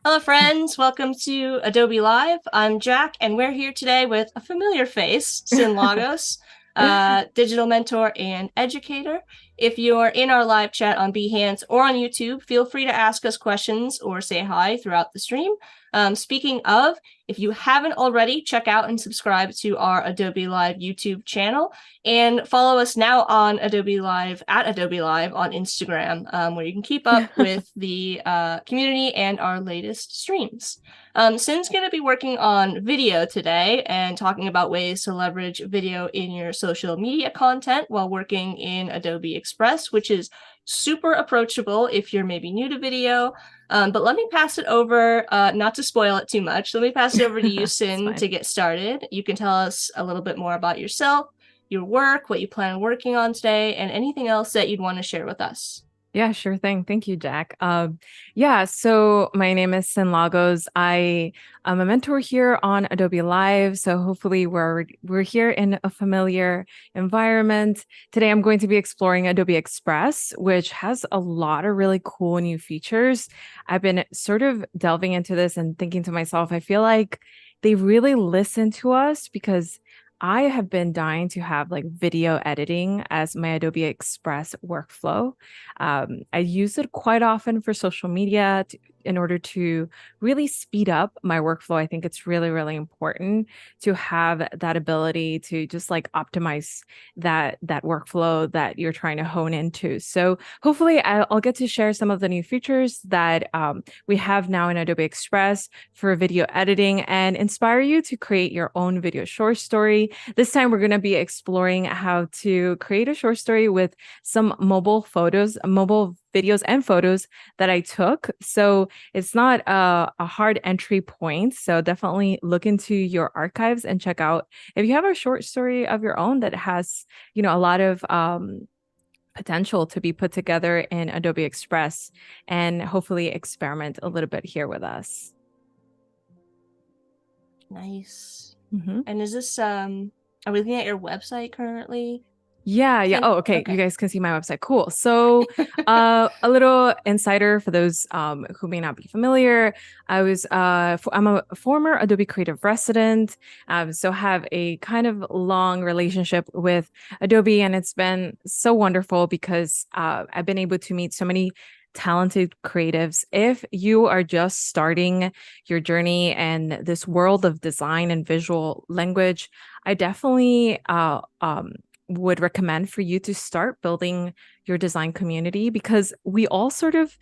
Hello, friends. Welcome to Adobe Live. I'm Jack, and we're here today with a familiar face, Cyn Lagos, digital mentor and educator. If you're in our live chat on Behance or on YouTube, feel free to ask us questions or say hi throughout the stream. Speaking of, if you haven't already, check out and subscribe to our Adobe Live YouTube channel and follow us now on Adobe Live at Adobe Live on Instagram, where you can keep up with the community and our latest streams. Cyn's going to be working on video today and talking about ways to leverage video in your social media content while working in Adobe Express, which is super approachable if you're maybe new to video. But let me pass it over, not to spoil it too much. Let me pass it over to you, Cyn, to get started. You can tell us a little bit more about yourself, your work, what you plan on working on today, and anything else that you'd want to share with us. Yeah, sure thing. Thank you, Jack. So my name is Cyn Lagos. I am a mentor here on Adobe Live. So hopefully we're here in a familiar environment. Today I'm going to be exploring Adobe Express, which has a lot of really cool new features. I've been sort of delving into this and thinking to myself, I feel like they really listen to us because I have been dying to have like video editing as my Adobe Express workflow. I use it quite often for social media in order to really speed up my workflow. I think it's really, really important to have that ability to just like optimize that workflow that you're trying to hone into. So hopefully I'll get to share some of the new features that we have now in Adobe Express for video editing and inspire you to create your own video short story. This time we're going to be exploring how to create a short story with some mobile videos and photos that I took. So it's not a hard entry point. So definitely look into your archives and check out if you have a short story of your own that has, a lot of potential to be put together in Adobe Express, and hopefully experiment a little bit here with us. Nice. Mm-hmm. And is this, are we looking at your website currently? Yeah. Oh, okay. You guys can see my website. Cool. So, a little insider for those who may not be familiar. I'm a former Adobe Creative resident, so have a kind of long relationship with Adobe, and it's been so wonderful because I've been able to meet so many talented creatives. If you are just starting your journey in this world of design and visual language, I definitely would recommend for you to start building your design community, because we all sort of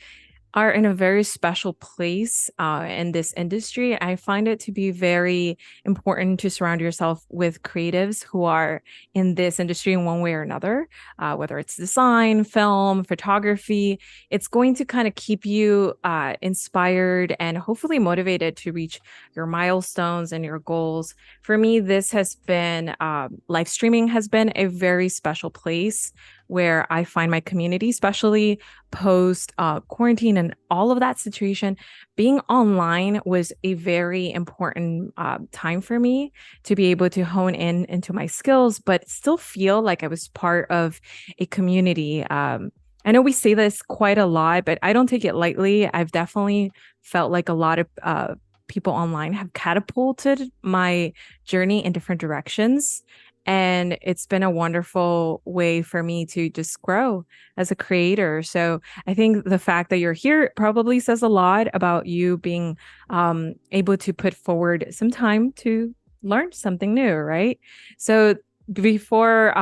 are in a very special place in this industry. I find it to be very important to surround yourself with creatives who are in this industry in one way or another, whether it's design, film, photography. It's going to kind of keep you inspired and hopefully motivated to reach your milestones and your goals. For me, this has been live streaming has been a very special place where I find my community, especially post quarantine and all of that situation. Being online was a very important time for me to be able to hone in into my skills, but still feel like I was part of a community. I know we say this quite a lot, but I don't take it lightly. I've definitely felt like a lot of people online have catapulted my journey in different directions. And it's been a wonderful way for me to just grow as a creator. So I think the fact that you're here probably says a lot about you being able to put forward some time to learn something new, right? So before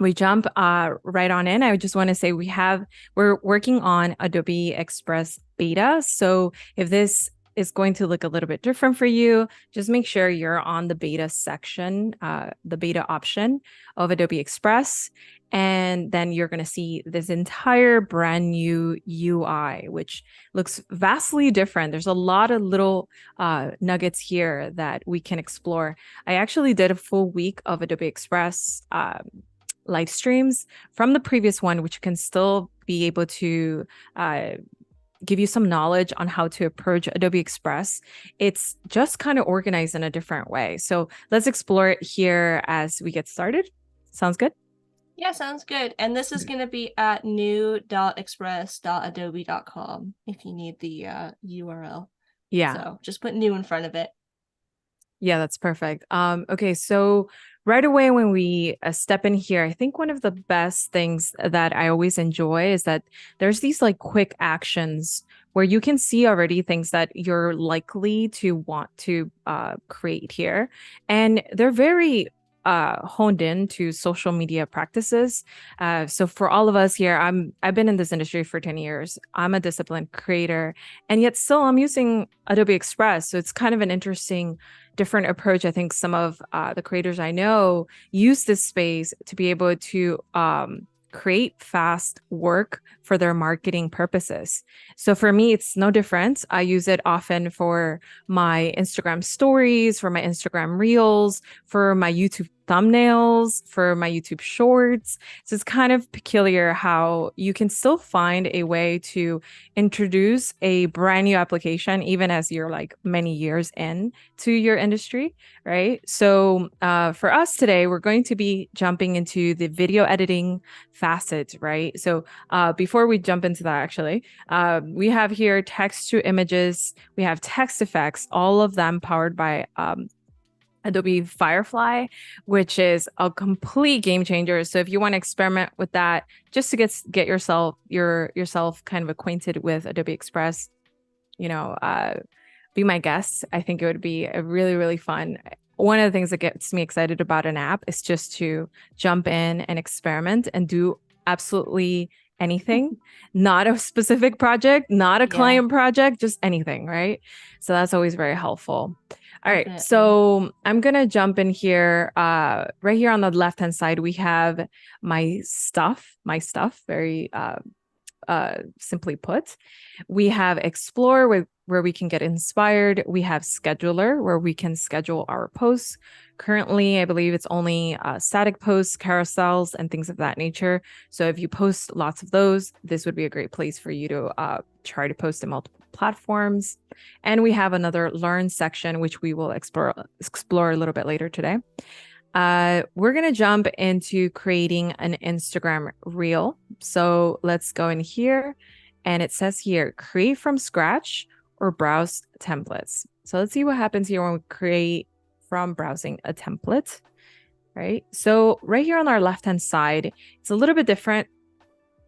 we jump right on in, I just want to say we're working on Adobe Express beta. So if this is going to look a little bit different for you, just make sure you're on the beta section, the beta option of Adobe Express. And then you're going to see this entire brand new UI, which looks vastly different. There's a lot of little nuggets here that we can explore. I actually did a full week of Adobe Express live streams from the previous one, which can still be able to give you some knowledge on how to approach Adobe Express. It's just kind of organized in a different way. So let's explore it here as we get started. Sounds good? Yeah, sounds good. And this is going to be at new.express.adobe.com if you need the URL. Yeah. So just put new in front of it. Yeah, that's perfect. Okay, so right away when we step in here, I think one of the best things that I always enjoy is that there's these like quick actions where you can see already things that you're likely to want to create here, and they're very honed in to social media practices. So for all of us here, I've been in this industry for 10 years. I'm a disciplined creator, and yet still I'm using Adobe Express. So it's kind of an interesting different approach. I think some of the creators I know use this space to be able to create fast work for their marketing purposes. So for me, it's no different. I use it often for my Instagram stories, for my Instagram reels, for my YouTube thumbnails, for my YouTube shorts. So it's kind of peculiar how you can still find a way to introduce a brand new application, even as you're like many years in to your industry, right? So for us today, we're going to be jumping into the video editing facet, right? So before we jump into that, actually, we have here text to images, we have text effects, all of them powered by Adobe Firefly, which is a complete game changer. So if you want to experiment with that, just to get yourself kind of acquainted with Adobe Express, you know, be my guest. I think it would be a really, really fun. One of the things that gets me excited about an app is just to jump in and experiment and do absolutely anything, not a specific project, not a client project, just anything, right? So that's always very helpful. All right, so I'm gonna jump in here. Right here on the left-hand side, we have my stuff, very simply put. We have Explore, where we can get inspired. We have Scheduler, where we can schedule our posts. Currently, I believe it's only static posts, carousels, and things of that nature. So if you post lots of those, this would be a great place for you to try to post in multiple platforms. And we have another Learn section, which we will explore a little bit later today. We're going to jump into creating an Instagram reel. So let's go in here, and it says here, create from scratch or browse templates. So let's see what happens here when we create from browsing a template, right? So right here on our left-hand side, it's a little bit different.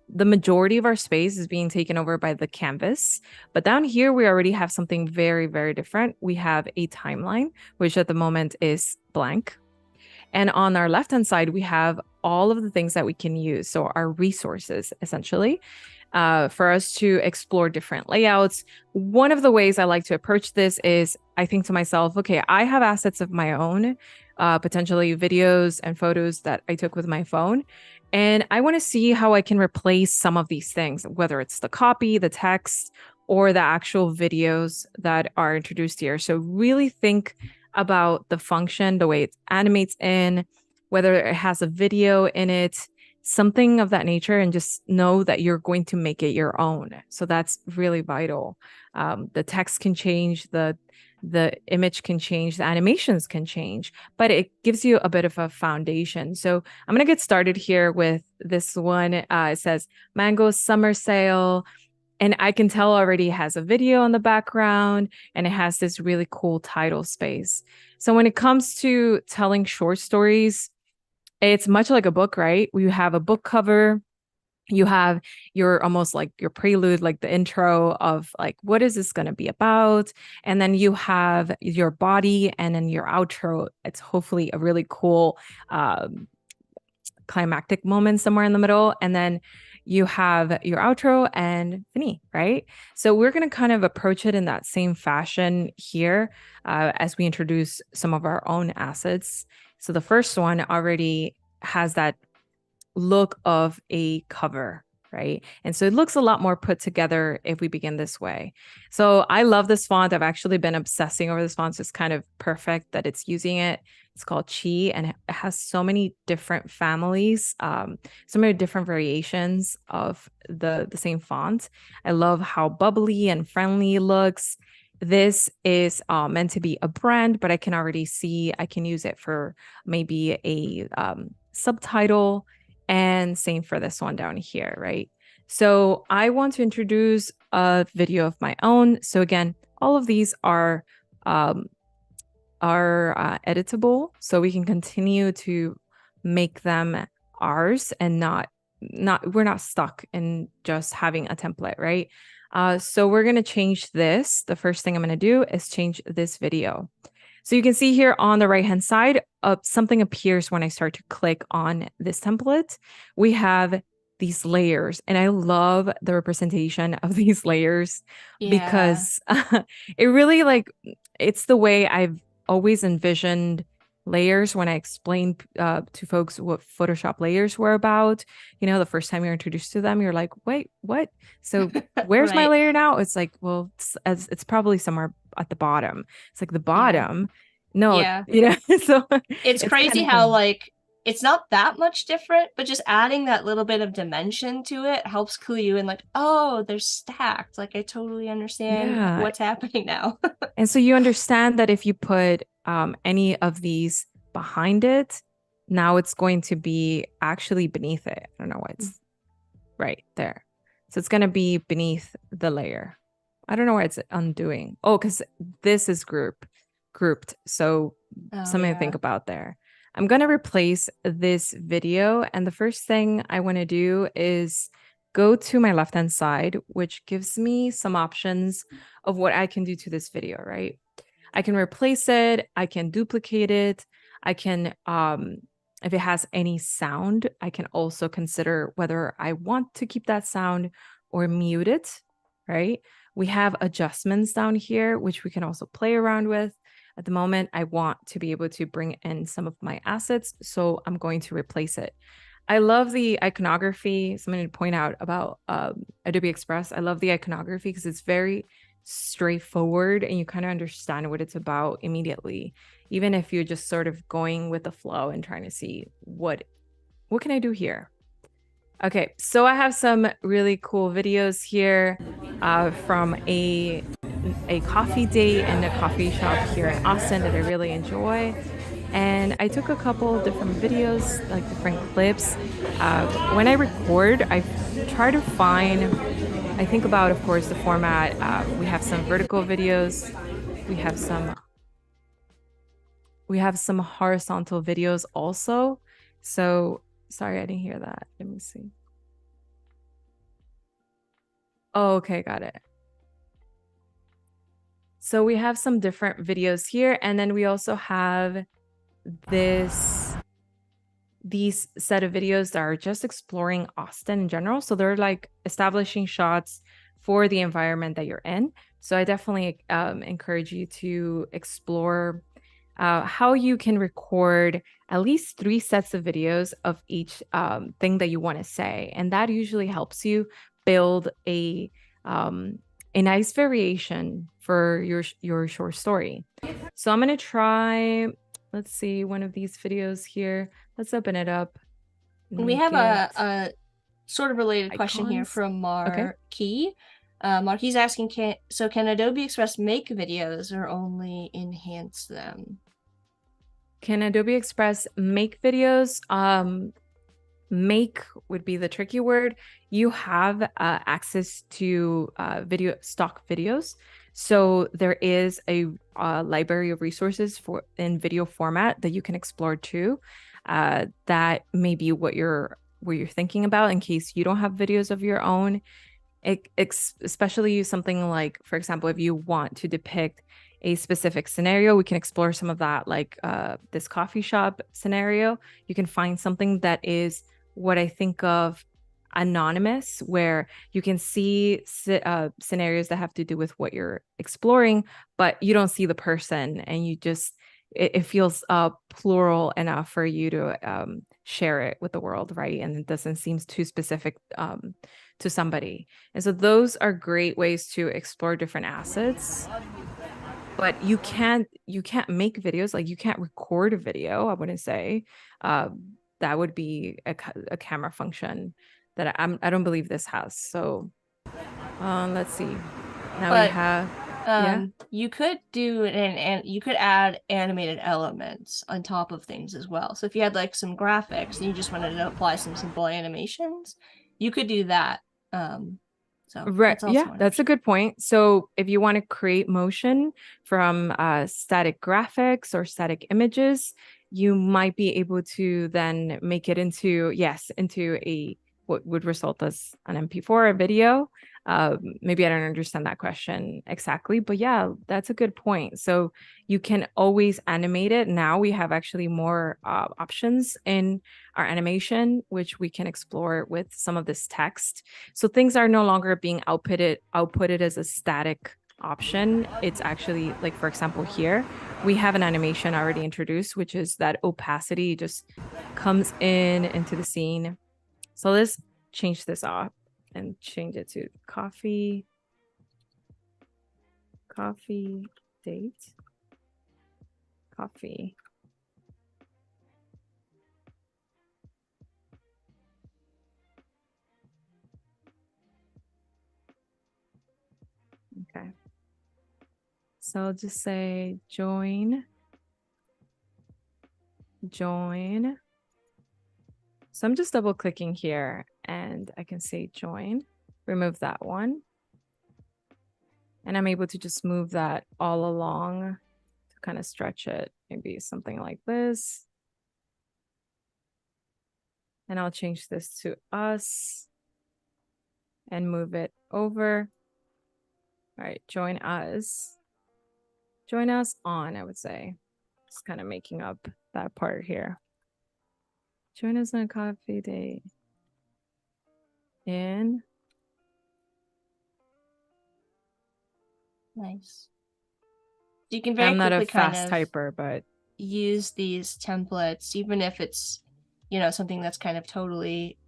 The majority of our space is being taken over by the canvas, but down here, we already have something very, very different. We have a timeline, which at the moment is blank. And on our left-hand side, we have all of the things that we can use. So our resources, essentially, for us to explore different layouts. One of the ways I like to approach this is I think to myself, okay, I have assets of my own, potentially videos and photos that I took with my phone. And I want to see how I can replace some of these things, whether it's the copy, the text, or the actual videos that are introduced here. So really think about the function, the way it animates in, whether it has a video in it, something of that nature, and just know that you're going to make it your own. So that's really vital. The text can change, the image can change, the animations can change, but it gives you a bit of a foundation. So I'm going to get started here with this one. It says Mango Summer Sale. And I can tell already it has a video on the background, and it has this really cool title space. So when it comes to telling short stories, it's much like a book, right? You have a book cover, you have your almost like your prelude, like the intro of like, what is this going to be about? And then you have your body, and then your outro. It's hopefully a really cool climactic moment somewhere in the middle. And then you have your outro and fini, right? So we're going to kind of approach it in that same fashion here as we introduce some of our own assets. So the first one already has that look of a cover, right? And so it looks a lot more put together if we begin this way. So I love this font. I've actually been obsessing over this font. So it's kind of perfect that it's using it. It's called Cyn, and it has so many different families, so many different variations of the same font. I love how bubbly and friendly it looks. This is meant to be a brand, but I can already see I can use it for maybe a subtitle And same for this one down here, right? So I want to introduce a video of my own. So again, all of these are editable, so we can continue to make them ours and we're not stuck in just having a template, right? So we're going to change this. The first thing I'm going to do is change this video. So you can see here on the right hand side, something appears when I start to click on this template. We have these layers, and I love the representation of these layers because it really it's the way I've always envisioned layers when I explain to folks what Photoshop layers were about. You know, the first time you're introduced to them, you're like, wait, what? So where's my layer now? It's like, well, it's probably somewhere at the bottom. It's like the bottom. No, so it's crazy how like it's not that much different, but just adding that little bit of dimension to it helps clue you in, like, oh, they're stacked. Like I totally understand what's happening now. And so you understand that if you put any of these behind it, now it's going to be actually beneath it. I don't know why it's right there. So it's going to be beneath the layer. I don't know why it's undoing. Oh, because this is grouped. So something to think about there. I'm going to replace this video. And the first thing I want to do is go to my left-hand side, which gives me some options of what I can do to this video, right? I can replace it. I can duplicate it. I can, if it has any sound, I can also consider whether I want to keep that sound or mute it, right? We have adjustments down here, which we can also play around with. At the moment, I want to be able to bring in some of my assets, so I'm going to replace it. I love the iconography. Something to point out about Adobe Express. I love the iconography because it's very straightforward and you kind of understand what it's about immediately, even if you're just sort of going with the flow and trying to see what can I do here. Okay, so I have some really cool videos here from a coffee date in a coffee shop here in Austin that I really enjoy. And I took a couple different videos, like different clips. When I record, I try to find, I think about, of course, the format. We have some vertical videos. We have some horizontal videos also. So, sorry, I didn't hear that. Let me see. Oh, okay, got it. So we have some different videos here, and then we also have these set of videos that are just exploring Austin in general. So they're like establishing shots for the environment that you're in. So I definitely encourage you to explore how you can record at least 3 sets of videos of each thing that you want to say. And that usually helps you build a nice variation for your short story. So I'm going to try, let's see, one of these videos here. Let's open it up. We have a sort of related question here from Marquis. Okay. Marquis asking, can Adobe Express make videos or only enhance them? Can Adobe Express make videos? Make would be the tricky word. You have access to stock videos. So there is a library of resources in video format that you can explore too. That may be what you're thinking about in case you don't have videos of your own. Especially use something like, for example, if you want to depict a specific scenario, we can explore some of that, like this coffee shop scenario. You can find something that is what I think of anonymous, where you can see scenarios that have to do with what you're exploring, but you don't see the person, and you just it feels plural enough for you to share it with the world, right? And it doesn't seem too specific to somebody. And so those are great ways to explore different assets. But you can't make videos, like you can't record a video, I wouldn't say. That would be a camera function that I don't believe this has. So let's see. Now we have. Yeah. You could do and you could add animated elements on top of things as well. So if you had like some graphics and you just wanted to apply some simple animations, you could do that. So Right. that's Yeah, also an that's a option. good point. So if you want to create motion from static graphics or static images, you might be able to then make it into, yes, into a what would result as an MP4, a video. Maybe I don't understand that question exactly, but yeah, that's a good point. So you can always animate it. Now we have actually more options in our animation, which we can explore with some of this text. So things are no longer being outputted as a static option. It's actually like, for example, here we have an animation already introduced, which is that opacity just comes in into the scene. So let's change this off and change it to coffee date, coffee. Okay. So I'll just say join. So I'm just double clicking here and I can say join, remove that one. And I'm able to just move that all along to kind of stretch it, maybe something like this. And I'll change this to us and move it over. All right, join us. Join us on, I would say. Just kind of making up that part here. Join us on a coffee date. In. Nice. So you can very I'm not a quickly kind fast of typer, but use these templates, even if it's, you know, something that's kind of totally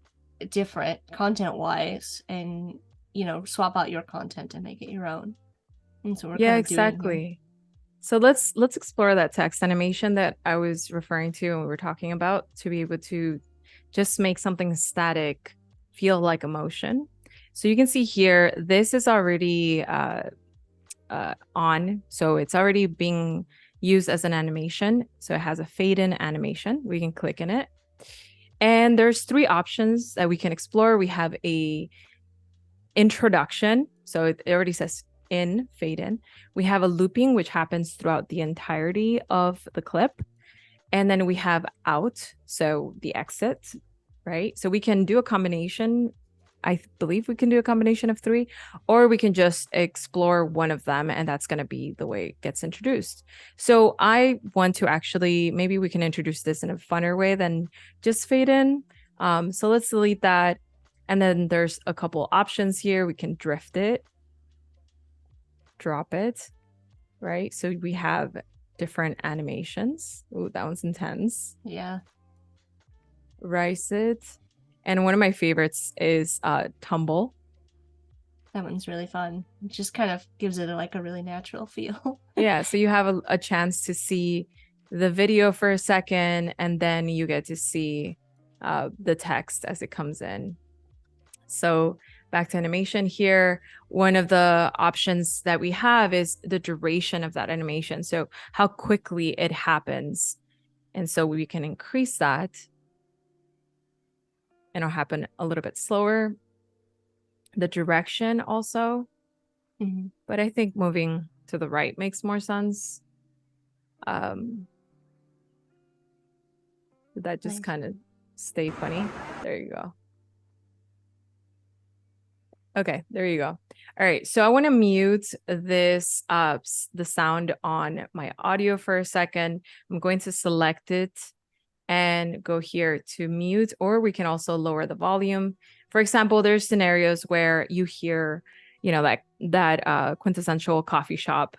different content wise, and, you know, swap out your content and make it your own. And so we're yeah, kind of doing here. exactly. So let's explore that text animation that I was referring to and we were talking about, to be able to just make something static feel like emotion. So you can see here, this is already on. So it's already being used as an animation. So it has a fade in animation. We can click in it. And there's three options that we can explore. We have a introduction. So it already says in, fade in. We have a looping, which happens throughout the entirety of the clip. And then we have out, so the exit, right? So we can do a combination. I believe we can do a combination of three, or we can just explore one of them, and that's going to be the way it gets introduced. So I want to actually, maybe we can introduce this in a funner way than just fade in. So let's delete that. And then there's a couple options here. We can drift it, drop it, right? So we have different animations. Ooh, that one's intense. Yeah. Rise it. And one of my favorites is tumble. That one's really fun. It just kind of gives it like a really natural feel. Yeah, so you have a chance to see the video for a second, and then you get to see the text as it comes in. So back to animation here, one of the options that we have is the duration of that animation. So how quickly it happens. And so we can increase that. And it'll happen a little bit slower. The direction also. Mm-hmm. But I think moving to the right makes more sense. Did that just kind of stay funny? There you go. Okay, there you go. All right, so I want to mute this the sound on my audio for a second. I'm going to select it and go here to mute, or we can also lower the volume. For example, there's scenarios where you hear, you know, like that quintessential coffee shop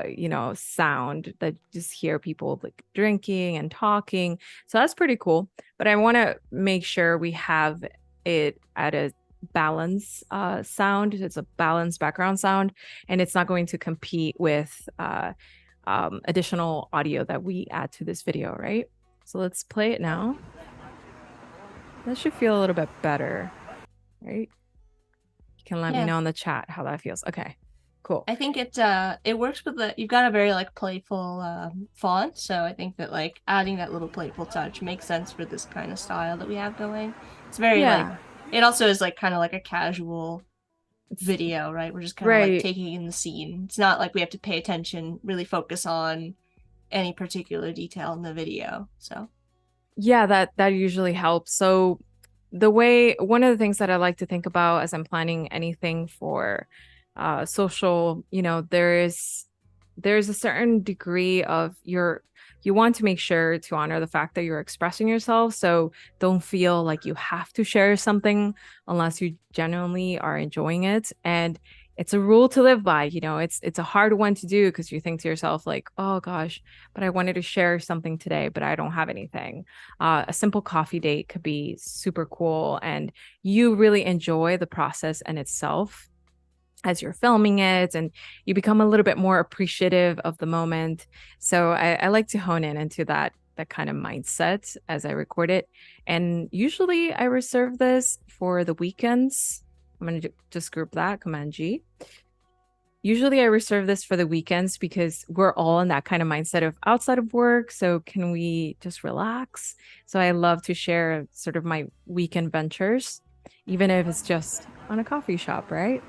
you know, sound that you just hear people like drinking and talking. So that's pretty cool. But I want to make sure we have it at a balance sound. It's a balanced background sound, and it's not going to compete with additional audio that we add to this video, right? So let's play it now. That should feel a little bit better, right? You can let me know in the chat how that feels. Okay, Cool. I think it works with you've got a very like playful font, so I think that like adding that little playful touch makes sense for this kind of style that we have going. It's very like Yeah. it also is like kind of like a casual It's video, right? We're just kind of like right. taking in the scene. It's not like we have to pay attention, really focus on any particular detail in the video. So, Yeah, that usually helps. So one of the things that I like to think about as I'm planning anything for social, there's a certain degree of you want to make sure to honor the fact that you're expressing yourself. So don't feel like you have to share something unless you genuinely are enjoying it. And it's a rule to live by. It's a hard one to do because you think to yourself like, oh gosh, but I wanted to share something today, but I don't have anything. A simple coffee date could be super cool, and you really enjoy the process and itself as you're filming it, and you become a little bit more appreciative of the moment. So I like to hone in into that kind of mindset as I record it. And usually I reserve this for the weekends. I'm going to just group that, Command G. Usually I reserve this for the weekends because we're all in that kind of mindset of outside of work. So can we just relax? So I love to share sort of my weekend ventures, even if it's just on a coffee shop, right?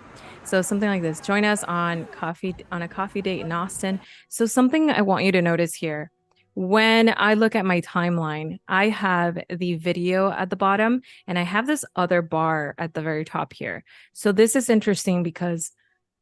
So something like this. Join us on a coffee date in Austin. So something I want you to notice here. When I look at my timeline, I have the video at the bottom and I have this other bar at the very top here. So this is interesting because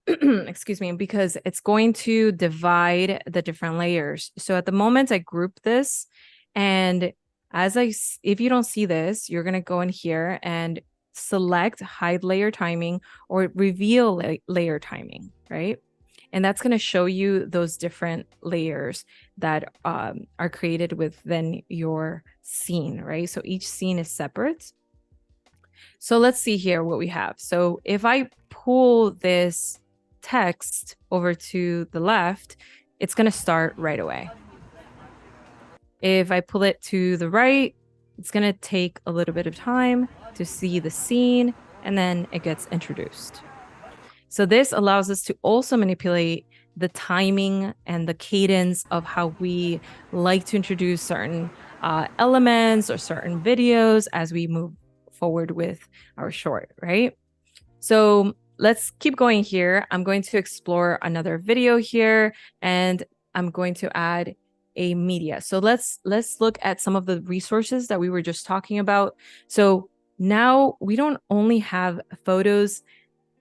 excuse me, because it's going to divide the different layers. So at the moment I group this, and if you don't see this, you're going to go in here and select hide layer timing or reveal layer timing, right? And that's going to show you those different layers that are created within your scene, right? So each scene is separate. So let's see here what we have. So if I pull this text over to the left, it's going to start right away. If I pull it to the right, it's going to take a little bit of time to see the scene, and then it gets introduced. So this allows us to also manipulate the timing and the cadence of how we like to introduce certain elements or certain videos as we move forward with our short, right? So let's keep going here. I'm going to explore another video here, and I'm going to add a media. So let's look at some of the resources that we were just talking about. So now we don't only have photos,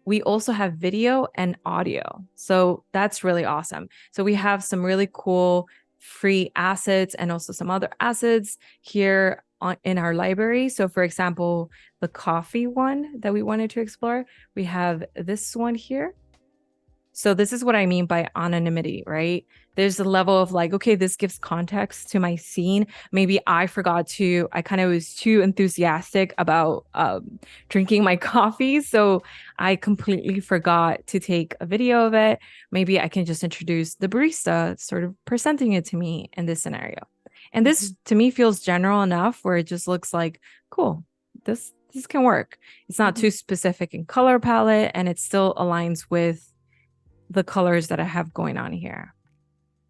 we also have video and audio. So that's really awesome. So we have some really cool free assets and also some other assets here in our library. So for example, the coffee one that we wanted to explore, we have this one here. So this is what I mean by anonymity, right? There's a level of like, okay, this gives context to my scene. Maybe I kind of was too enthusiastic about drinking my coffee. So I completely forgot to take a video of it. Maybe I can just introduce the barista sort of presenting it to me in this scenario. And this to me feels general enough where it just looks like, cool, this can work. It's not too specific in color palette, and it still aligns with the colors that I have going on here,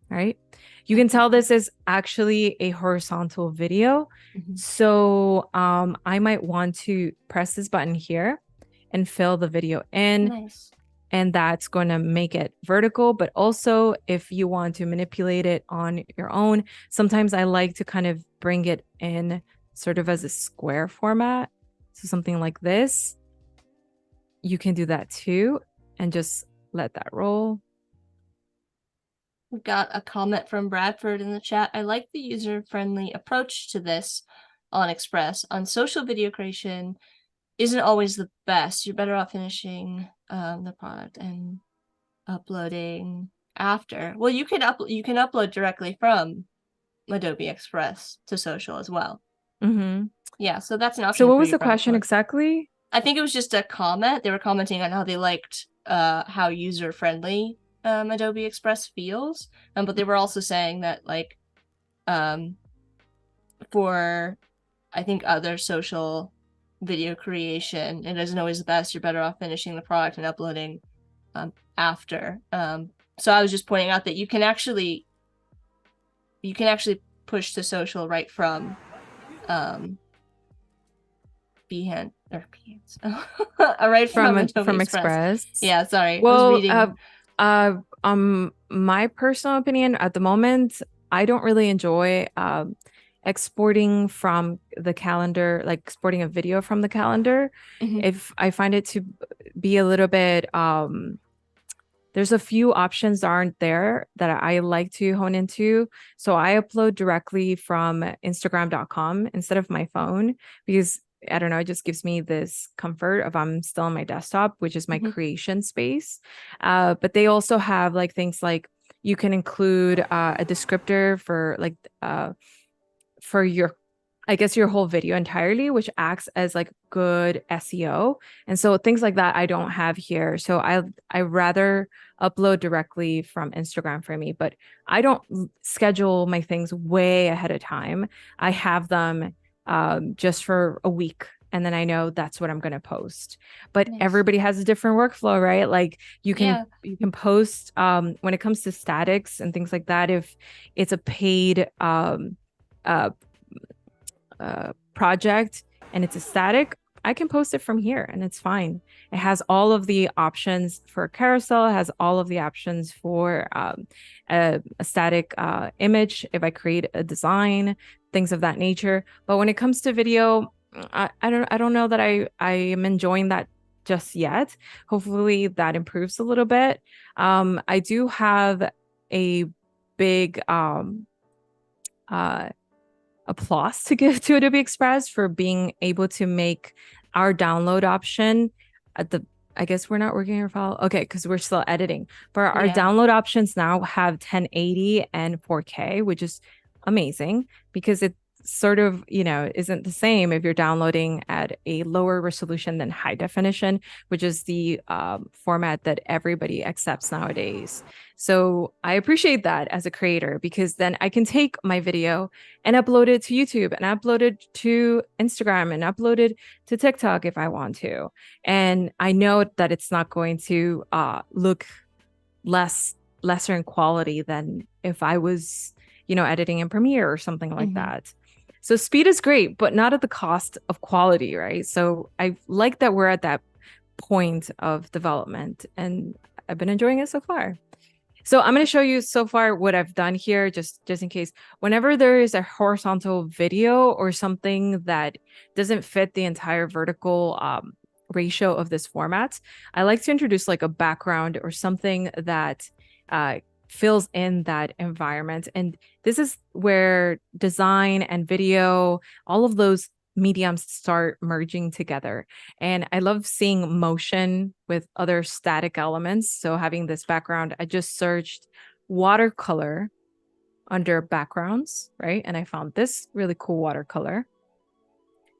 right? You can tell this is actually a horizontal video. So I might want to press this button here and fill the video in. Nice. And that's going to make it vertical. But also, if you want to manipulate it on your own, sometimes I like to kind of bring it in sort of as a square format. So something like this. You can do that too, and just let that roll. We've got a comment from Bradford in the chat. I like the user-friendly approach to this on Express. On social video creation isn't always the best. You're better off finishing the product and uploading after. Well, you can upload directly from Adobe Express to social as well. Yeah, so that's an option. So what was the question exactly? I think it was just a comment. They were commenting on how they liked how user-friendly Adobe Express feels, but they were also saying that like for I think other social video creation, it isn't always the best. You're better off finishing the product and uploading after. So I was just pointing out that you can actually push to social right from Behance or Behance, right from Adobe from Express. Express. Yeah, sorry, I was Well, reading. my personal opinion at the moment, I don't really enjoy exporting from the calendar, like exporting a video from the calendar. Mhm. If I find it to be a little bit there's a few options that aren't there that I like to hone into. So I upload directly from Instagram.com instead of my phone because I don't know, it just gives me this comfort of I'm still on my desktop, which is my Mhm. creation space. But they also have like things like you can include a descriptor for your I guess your whole video entirely, which acts as like good SEO. And so things like that I don't have here. So I rather upload directly from Instagram for me, but I don't schedule my things way ahead of time. I have them just for a week. And then I know that's what I'm going to post. But Nice. everybody has a different workflow, right? Like Yeah. you can post when it comes to statics and things like that. If it's a paid uh, project and it's a static, I can post it from here and it's fine. It has all of the options for a carousel, it has all of the options for a static image if I create a design, things of that nature. But when it comes to video, I don't know that I am enjoying that just yet. Hopefully that improves a little bit. I do have a big uh applause to give to Adobe Express for being able to make our download option at the I guess we're not working our file. Okay, because we're still editing. But our Yeah. download options now have 1080 and 4K, which is amazing because it sort of, isn't the same if you're downloading at a lower resolution than high definition, which is the format that everybody accepts nowadays. So I appreciate that as a creator because then I can take my video and upload it to YouTube and upload it to Instagram and upload it to TikTok if I want to. And I know that it's not going to look lesser in quality than if I was, editing in Premiere or something like Mhm. that. So speed is great, but not at the cost of quality, right? So I like that we're at that point of development and I've been enjoying it so far. So I'm going to show you so far what I've done here, just in case. Whenever there is a horizontal video or something that doesn't fit the entire vertical ratio of this format, I like to introduce like a background or something that fills in that environment. And this is where design and video, all of those mediums start merging together. And I love seeing motion with other static elements. So having this background, I just searched watercolor under backgrounds, right? And I found this really cool watercolor.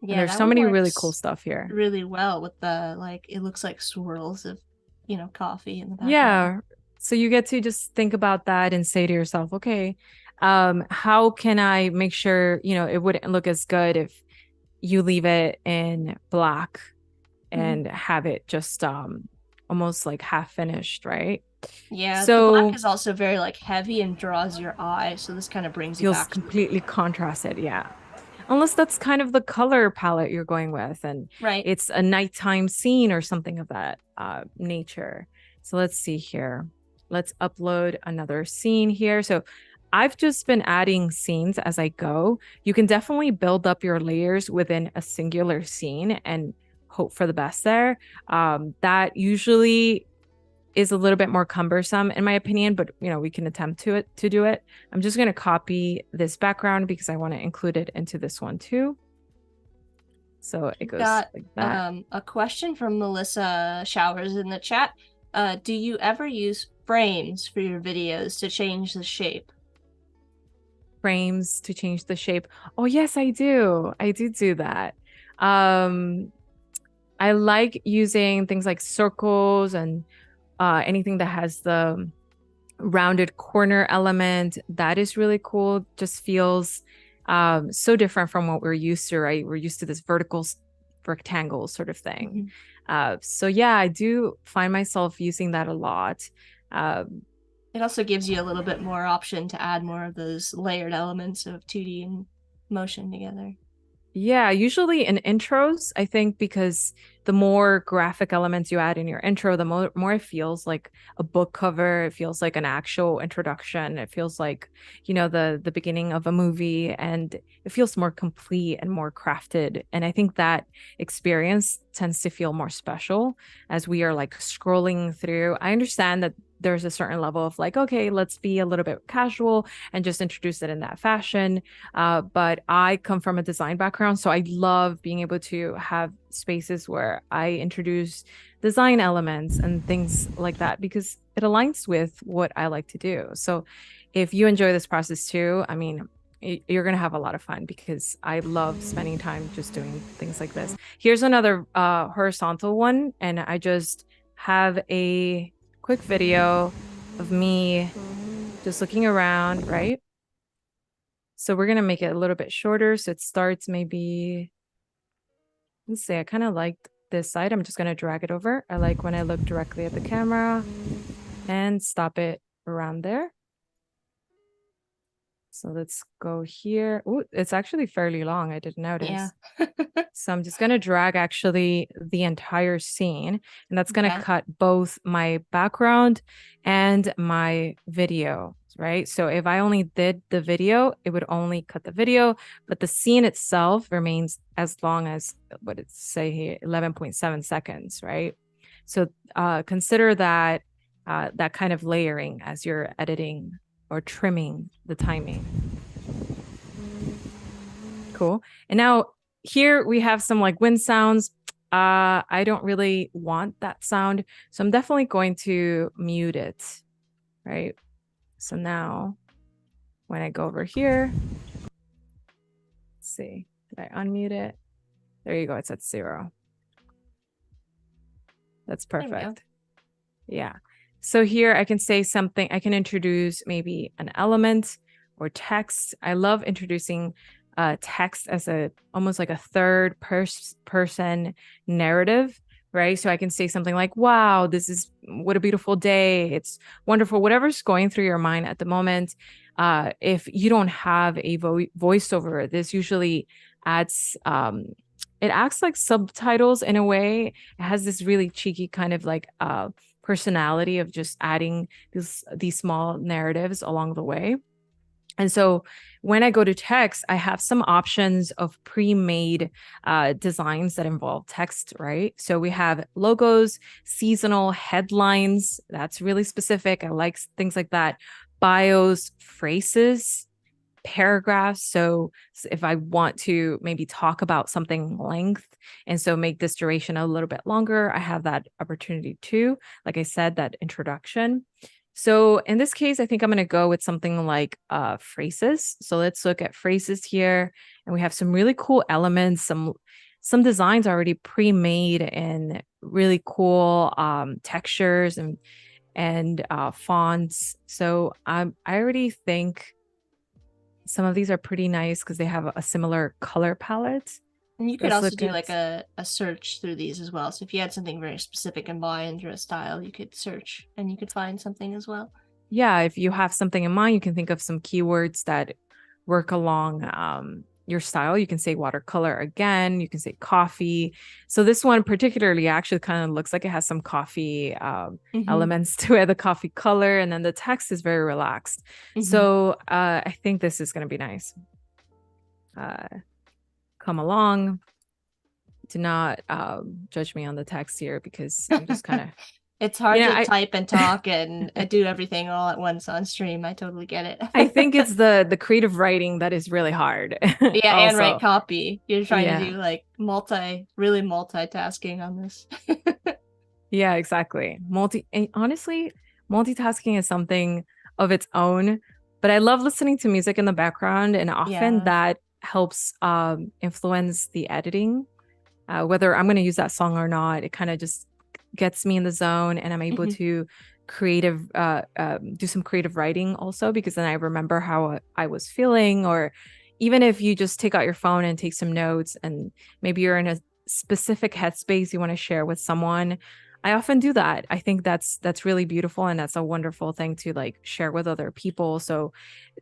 And Yeah, there's that so one many really cool works stuff here. really well with the like it looks like swirls of, coffee in the background. Yeah. So you get to just think about that and say to yourself, okay, how can I make sure, it wouldn't look as good if you leave it in black Mhm. and have it just almost like half finished, right? Yeah, the black So is also very like heavy and draws your eye, so this kind of brings you feels back to completely contrasted, yeah. Unless that's kind of the color palette you're going with and right. it's a nighttime scene or something of that nature. So let's see here. Let's upload another scene here. So I've just been adding scenes as I go. You can definitely build up your layers within a singular scene and hope for the best there. That usually is a little bit more cumbersome in my opinion, but we can attempt to do it. I'm just going to copy this background because I want to include it into this one too. So it goes Got like that. a question from Melissa Showers in the chat. Do you ever use frames for your videos to change the shape? Frames to change the shape. Oh yes, I do. I do that. I like using things like circles and anything that has the rounded corner element. That is really cool. Just feels so different from what we're used to, right? We're used to this vertical rectangle sort of thing. Mhm. So yeah, I do find myself using that a lot. Uh, It also gives you a little bit more option to add more of those layered elements of 2D and motion together. Yeah, usually in intros, I think because the more graphic elements you add in your intro, the more it feels like a book cover. It feels like an actual introduction. It feels like, the beginning of a movie, and it feels more complete and more crafted. And I think that experience tends to feel more special as we are like scrolling through. I understand that there's a certain level of like, okay, let's be a little bit casual and just introduce it in that fashion. But I come from a design background, so I love being able to have spaces where I introduce design elements and things like that because it aligns with what I like to do. So if you enjoy this process too, I mean, you're going to have a lot of fun because I love spending time just doing things like this. Here's another horizontal one, and I just have a quick video of me just looking around, right? So we're going to make it a little bit shorter. So it starts maybe, let's say I kind of liked this side. I'm just going to drag it over. I like when I look directly at the camera and stop it around there. So let's go here. Oh, it's actually fairly long. I didn't notice. Yeah. So I'm just going to drag actually the entire scene, and that's going to cut both my background and my video, right? So if I only did the video, it would only cut the video, but the scene itself remains as long as what it say here, 11.7 seconds, right? So consider that that kind of layering as you're editing or trimming the timing. Cool. And now here we have some like wind sounds. I don't really want that sound, so I'm definitely going to mute it, right? So now when I go over here, let's see, did I unmute it? There you go. It's at 0. That's perfect. Yeah. So here I can say something. I can introduce maybe an element or text. I love introducing text as almost like a third person narrative, right? So I can say something like, wow, what a beautiful day. It's wonderful. Whatever's going through your mind at the moment. If you don't have a voiceover, this usually adds, it acts like subtitles in a way. It has this really cheeky kind of like personality of just adding these small narratives along the way. And so when I go to text, I have some options of pre-made designs that involve text, right? So we have logos, seasonal headlines. That's really specific. I like things like that. Bios, phrases, paragraphs. So if I want to maybe talk about something length and so make this duration a little bit longer, I have that opportunity too. Like I said, that introduction. So in this case, I think I'm going to go with something like phrases. So let's look at phrases here. And we have some really cool elements, some designs already pre-made in really cool textures and fonts. So I already think some of these are pretty nice because they have a similar color palette. And you could also do like a search through these as well. So if you had something very specific in mind or a style, you could search and you could find something as well. Yeah, if you have something in mind, you can think of some keywords that work along your style. You can say watercolor again. You can say coffee. So this one particularly actually kind of looks like it has some coffee elements to it, the coffee color, and then the text is very relaxed. So I think this is going to be nice. Come along. Do not judge me on the text here because I'm just kind of it's hard to type and talk and do everything all at once on stream. I totally get it. I think it's the creative writing that is really hard. Yeah, and write copy. You're trying to do like really multitasking on this. Yeah, exactly. And honestly, multitasking is something of its own, but I love listening to music in the background, and often that helps influence the editing. Whether I'm going to use that song or not, it kind of just gets me in the zone, and I'm able to do some creative writing also, because then I remember how I was feeling. Or even if you just take out your phone and take some notes, and maybe you're in specific headspace you want to share with someone, I often do that. I think that's really beautiful, and that's a wonderful thing to like share with other people. So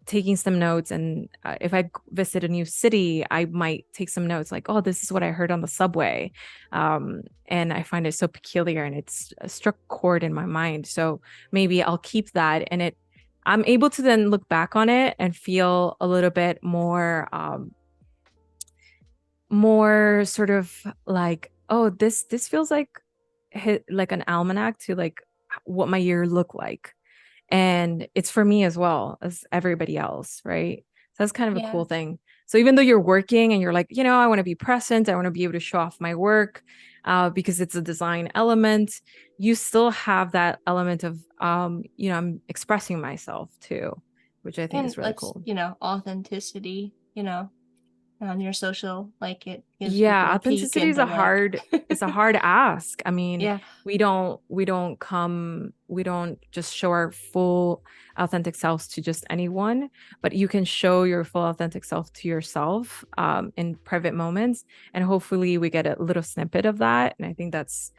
taking some notes, and if I visit a new city, I might take some notes like, oh, this is what I heard on the subway. And I find it so peculiar, and it's struck chord in my mind. So maybe I'll keep that, and I'm able to then look back on it and feel a little bit more sort of like, oh, this feels like an almanac to like what my year looked like. And it's for me as well as everybody else, right? So that's kind of a Yeah. cool thing. So even though you're working and you're like, I want to be present, I want to be able to show off my work, because it's a design element, you still have that element of, I'm expressing myself too, which I think And is really let's, cool. authenticity, on your social, like it gives people Yeah, a peek authenticity is into a like hard it's a hard ask. I mean, yeah. we don't just show our full authentic selves to just anyone, but you can show your full authentic self to yourself in private moments, and hopefully we get a little snippet of that. And I think that's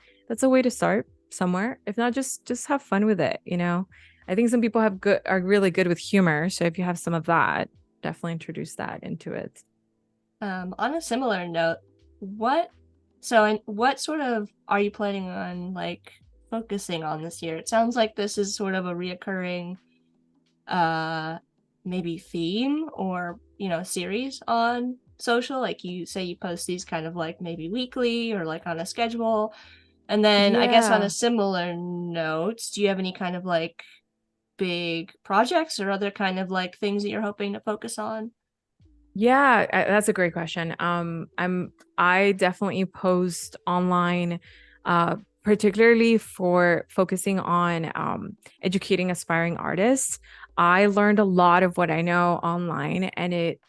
a way to start somewhere. If not, just have fun with it. I think some people are really good with humor, so if you have some of that, definitely introduce that into it. On a similar note, what and what sort of are you planning on like focusing on this year? It sounds like this is sort of a reoccurring uh maybe theme or, series on social. Like you say you post these kind of like maybe weekly or like on a schedule. And then I guess on a Yeah. similar note, do you have any kind of like big projects or other kind of like things that you're hoping to focus on? Yeah, that's a great question. I definitely post online, uh, particularly for focusing on educating aspiring artists. I learned a lot of what I know online, and it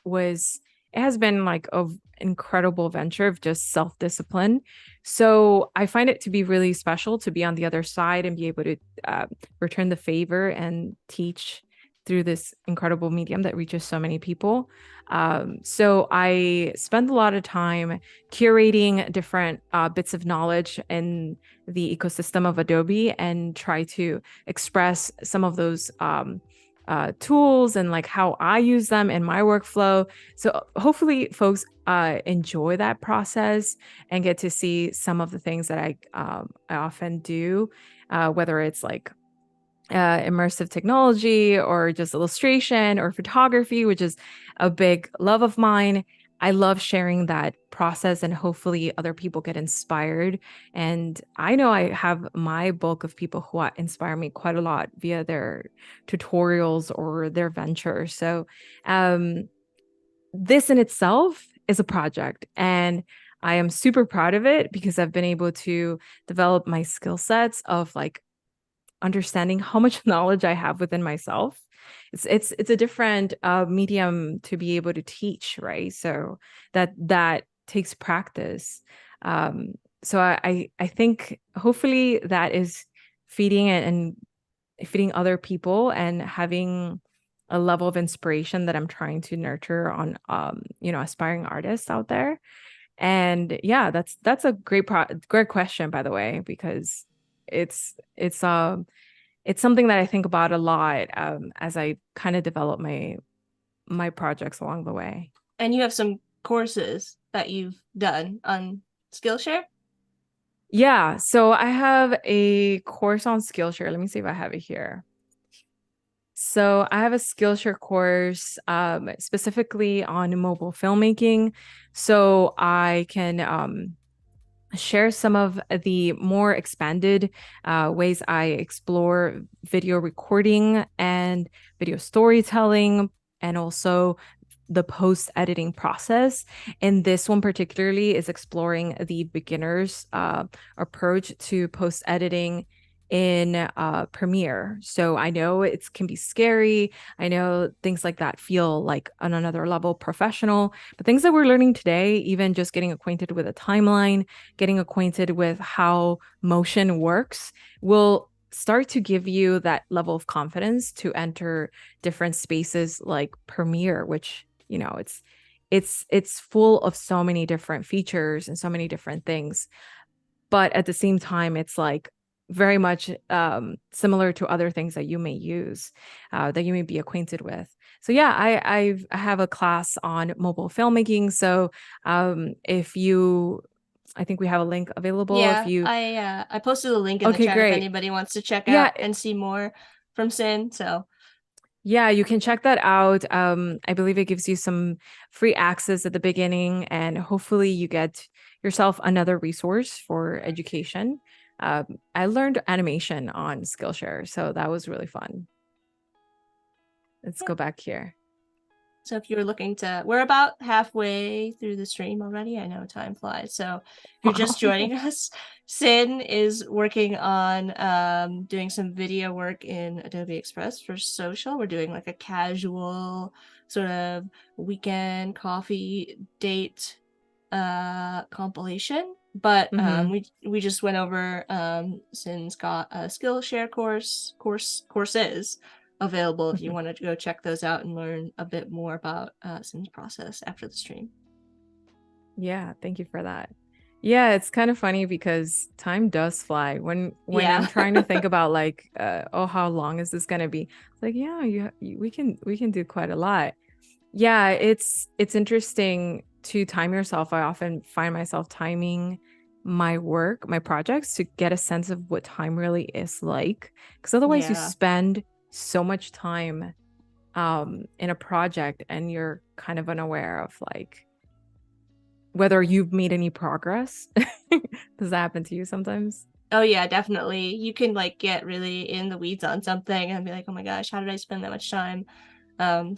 has been like a incredible venture of just self-discipline. So I find it to be really special to be on the other side and be able to return the favor and teach through this incredible medium that reaches so many people. So I spend a lot of time curating different bits of knowledge in the ecosystem of Adobe and try to express some of those tools and like how I use them in my workflow. So hopefully folks enjoy that process and get to see some of the things that I often do, whether it's like immersive technology or just illustration or photography, which is a big love of mine. I love sharing that process, and hopefully other people get inspired. And I know I have my bulk of people who inspire me quite a lot via their tutorials or their ventures. So um, this in itself is a project, and I am super proud of it because I've been able to develop my skill sets of like understanding how much knowledge I have within myself. It's a different medium to be able to teach, right? So that takes practice. So I think hopefully that is feeding it and feeding other people and having a level of inspiration that I'm trying to nurture on aspiring artists out there. And yeah, that's a great question, by the way, because it's something that I think about a lot as I kind of develop my projects along the way. And you have some courses that you've done on Skillshare? Yeah, so I have a course on Skillshare. Let me see if I have it here. So I have a Skillshare course specifically on mobile filmmaking. So I can share some of the more expanded ways I explore video recording and video storytelling, and also the post editing process. And this one particularly is exploring the beginner's approach to post editing in Premiere. So I know it can be scary. I know things like that feel like on another level professional, but things that we're learning today, even just getting acquainted with a timeline, getting acquainted with how motion works, will start to give you that level of confidence to enter different spaces like Premiere, which it's full of so many different features and so many different things, but at the same time it's like very much similar to other things that you may use, that you may be acquainted with. So yeah, I have a class on mobile filmmaking. So if you, I think we have a link available if Yeah, you. I posted a link in the Okay, chat if great. anybody wants to check Yeah, out and see more from Cyn. So yeah, you can check that out. I believe it gives you some free access at the beginning, and hopefully you get yourself another resource for education. I learned animation on Skillshare, so that was really fun. Let's yeah. go back here. So if you're looking to, we're about halfway through the stream already. I know time flies. So if you're just joining us, Cyn is working on doing some video work in Adobe Express for social. We're doing like a casual sort of weekend coffee date compilation. But we just went over Cyn's got a Skillshare courses available if you want to go check those out and learn a bit more about Cyn's process after the stream. Yeah, thank you for that. Yeah, it's kind of funny because time does fly when Yeah. I'm trying to think about like oh, how long is this gonna be? It's like, yeah, we can do quite a lot. Yeah, it's interesting to time yourself. I often find myself timing my work, my projects, to get a sense of what time really is like, because otherwise you Yeah. spend so much time in a project and you're kind of unaware of like whether you've made any progress. Does that happen to you sometimes? Oh yeah, definitely. You can like get really in the weeds on something and be like, oh my gosh, how did I spend that much time?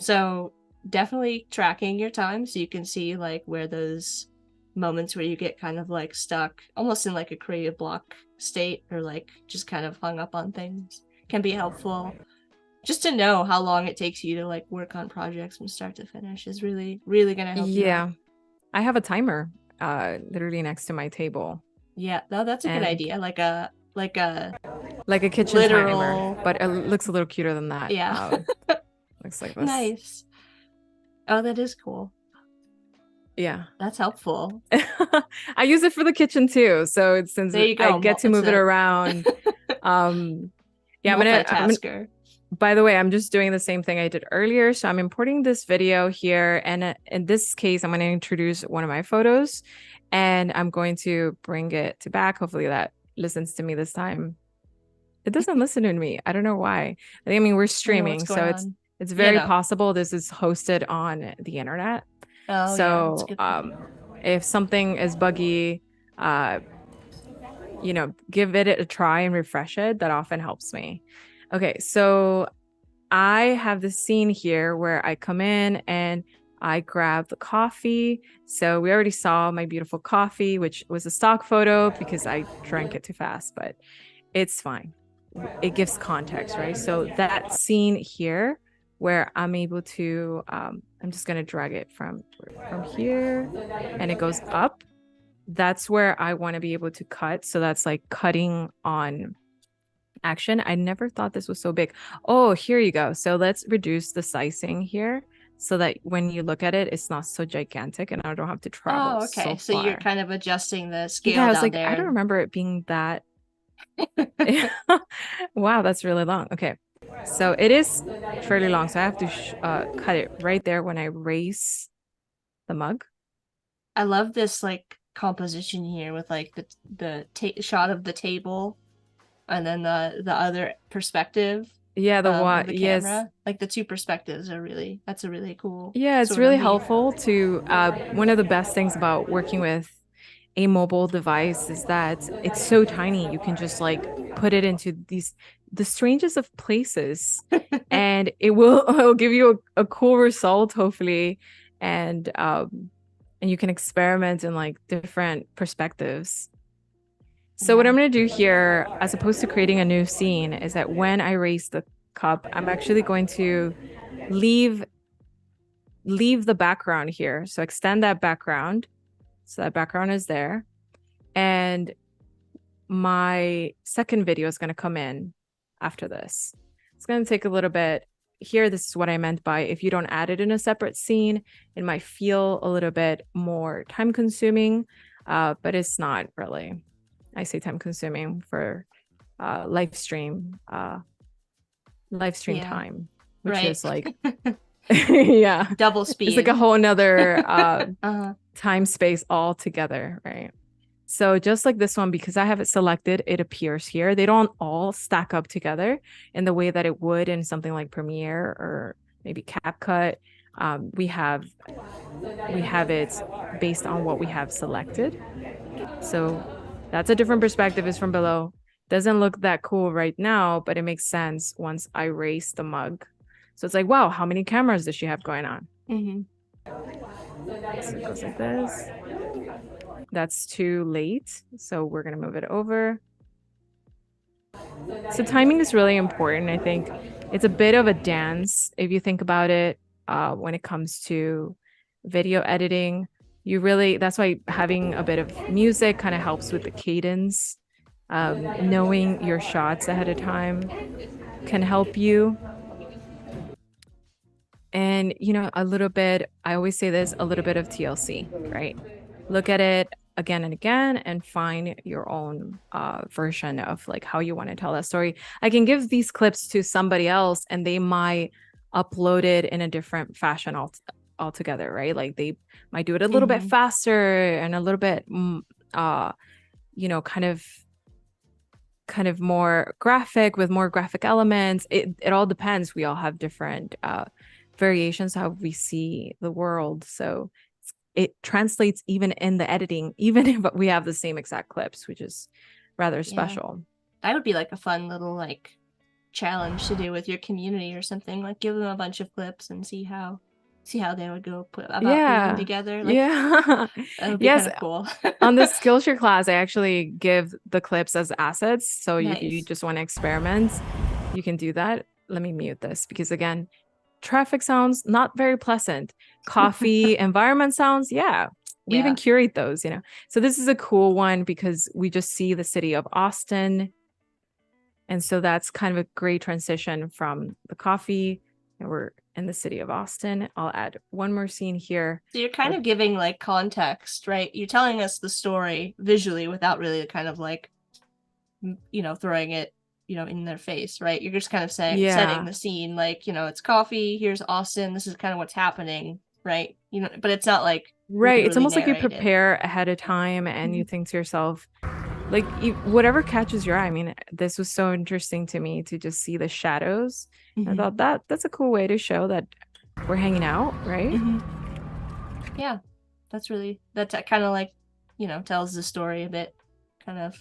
So definitely tracking your time so you can see like where those moments where you get kind of like stuck almost in like a creative block state or like just kind of hung up on things can be helpful. Just to know how long it takes you to like work on projects from start to finish is really, really gonna help you out. Yeah, I have a timer literally next to my table. Yeah, no, that's a good And idea. Like a like a kitchen timer, literal, but it looks a little cuter than that. yeah. Looks like this. Nice. Oh, that is cool. Yeah. That's helpful. I use it for the kitchen too. So since There you I go. get to It's move it a around. Yeah, I'm gonna, multitasker. by the way, I'm just doing the same thing I did earlier. So I'm importing this video here. And in this case, I'm going to introduce one of my photos and I'm going to bring it to back. Hopefully that listens to me this time. It doesn't listen to me. I don't know why. I mean, we're I don't know what's streaming, going so on. it's You very know. possible this is hosted on the internet. Oh yeah, that's a So good point. if something is buggy, uh, give it a try and refresh it. That often helps me. Okay, so I have the scene here where I come in and I grab the coffee. So we already saw my beautiful coffee, which was a stock photo because I drank it too fast, but it's fine. It gives context, right? So that scene here where I'm able to, I'm just going to drag it from here and it goes up. That's where I want to be able to cut. So that's like cutting on action. I never thought this was so big. Oh, here you go. So let's reduce the sizing here so that when you look at it, it's not so gigantic and I don't have to travel Oh, okay. so So you're far. kind of adjusting the Yeah, scale I was down like, I don't there. remember it being that. Wow, that's really long. Okay. So it is fairly long. So I have to cut it right there when I raise the mug. I love this like composition here with like the shot of the table and then the other perspective Yeah, of the yes. camera. Like the two perspectives are really, that's a really cool Yeah, it's sort of really neat. helpful to one of the best things about working with a mobile device is that it's so tiny. You can just like put it into the strangest of places and it'll give you a cool result, hopefully. And you can experiment in like different perspectives. So what Yeah. I'm going to do here, as opposed to creating a new scene, is that when I raise the cup, I'm actually going to leave the background here. So extend that background. So that background is there. And my second video is going to come in after this. It's going to take a little bit here, this is what I meant by if you don't add it in a separate scene, it might feel a little bit more time consuming, but it's not really. I say time consuming for live stream Yeah. time, which Right. is like, yeah, Double it's like speed. a whole nother Uh-huh. time space all together, right? So just like this one, because I have it selected, it appears here. They don't all stack up together in the way that it would in something like Premiere or maybe CapCut. We have it based on what we have selected. So that's a different perspective, is from below. Doesn't look that cool right now, but it makes sense once I raise the mug. So it's like, wow, how many cameras does she have going on? Mm-hmm. So it goes like this. That's too late, so we're going to move it over. So timing is really important. I think it's a bit of a dance if you think about it, when it comes to video editing. That's why having a bit of music kind of helps with the cadence. Knowing your shots ahead of time can help you. And, a little bit, I always say this, a little bit of TLC, right? Look at it again and again and find your own version of like how you want to tell that story. I can give these clips to somebody else and they might upload it in a different fashion altogether, right? Like they might do it a little bit faster and a little bit, kind of more graphic with more graphic elements. It all depends. We all have different variations how we see the world. So it translates even in the editing, even if we have the same exact clips, which is rather special. That would be like a fun little like challenge to do with your community or something. Like give them a bunch of clips and see how they would go about putting together. Like, yeah. That would be kind of cool. On the Skillshare class, I actually give the clips as assets. So Nice. if you just want to experiment, you can do that. Let me mute this because again, traffic sounds not very pleasant. Coffee environment sounds, we even curate those, So this is a cool one because we just see the city of Austin. And so that's kind of a great transition from the coffee. And we're in the city of Austin. I'll add one more scene here. So you're kind of giving like context, right? You're telling us the story visually without really kind of like, throwing it in their face, right? You're just kind of setting the scene, like, it's coffee, here's Austin, this is kind of what's happening, right? But it's not like it's almost like you prepare ahead of time and you think to yourself, like, whatever catches your eye. I mean, this was so interesting to me to just see the shadows. I thought that's a cool way to show that we're hanging out, right? Yeah, that's kind of like, tells the story a bit, kind of.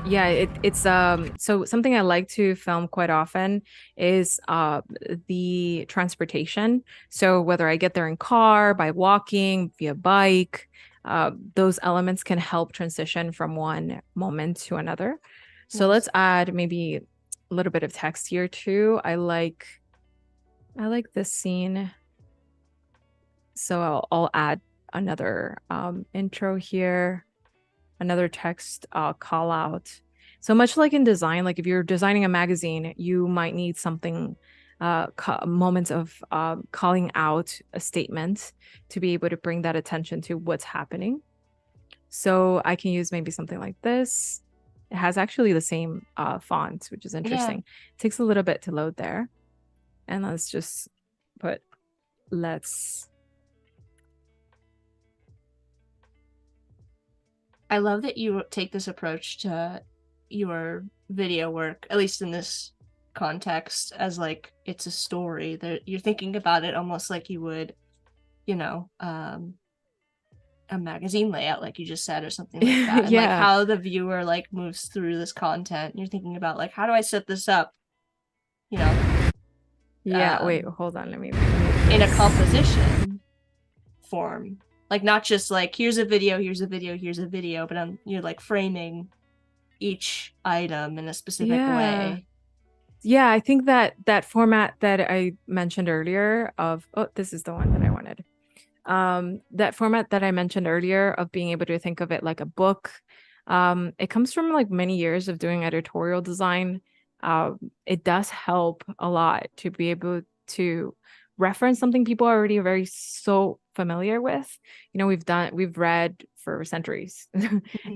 Yeah, it's so something I like to film quite often is the transportation. So whether I get there in car, by walking, via bike, those elements can help transition from one moment to another. So let's add maybe a little bit of text here too. I like this scene. So I'll add another intro here. Another text call out. So much like in design, like if you're designing a magazine, you might need something, moments of calling out a statement to be able to bring that attention to what's happening. So I can use maybe something like this. It has actually the same font, which is interesting. It takes a little bit to load there. And let's just put, I love that you take this approach to your video work, at least in this context, as like it's a story that you're thinking about it almost like you would, a magazine layout, like you just said, or something like that. And like how the viewer like moves through this content. You're thinking about like, how do I set this up? Wait, hold on. Let me in a composition form. Like not just like here's a video, but you're like framing each item in a specific way. Yeah, I think that format that I mentioned earlier of, this is the one that I wanted. That format that I mentioned earlier of being able to think of it like a book. It comes from like many years of doing editorial design. it does help a lot to be able to reference something people are already very so familiar with. We've read for centuries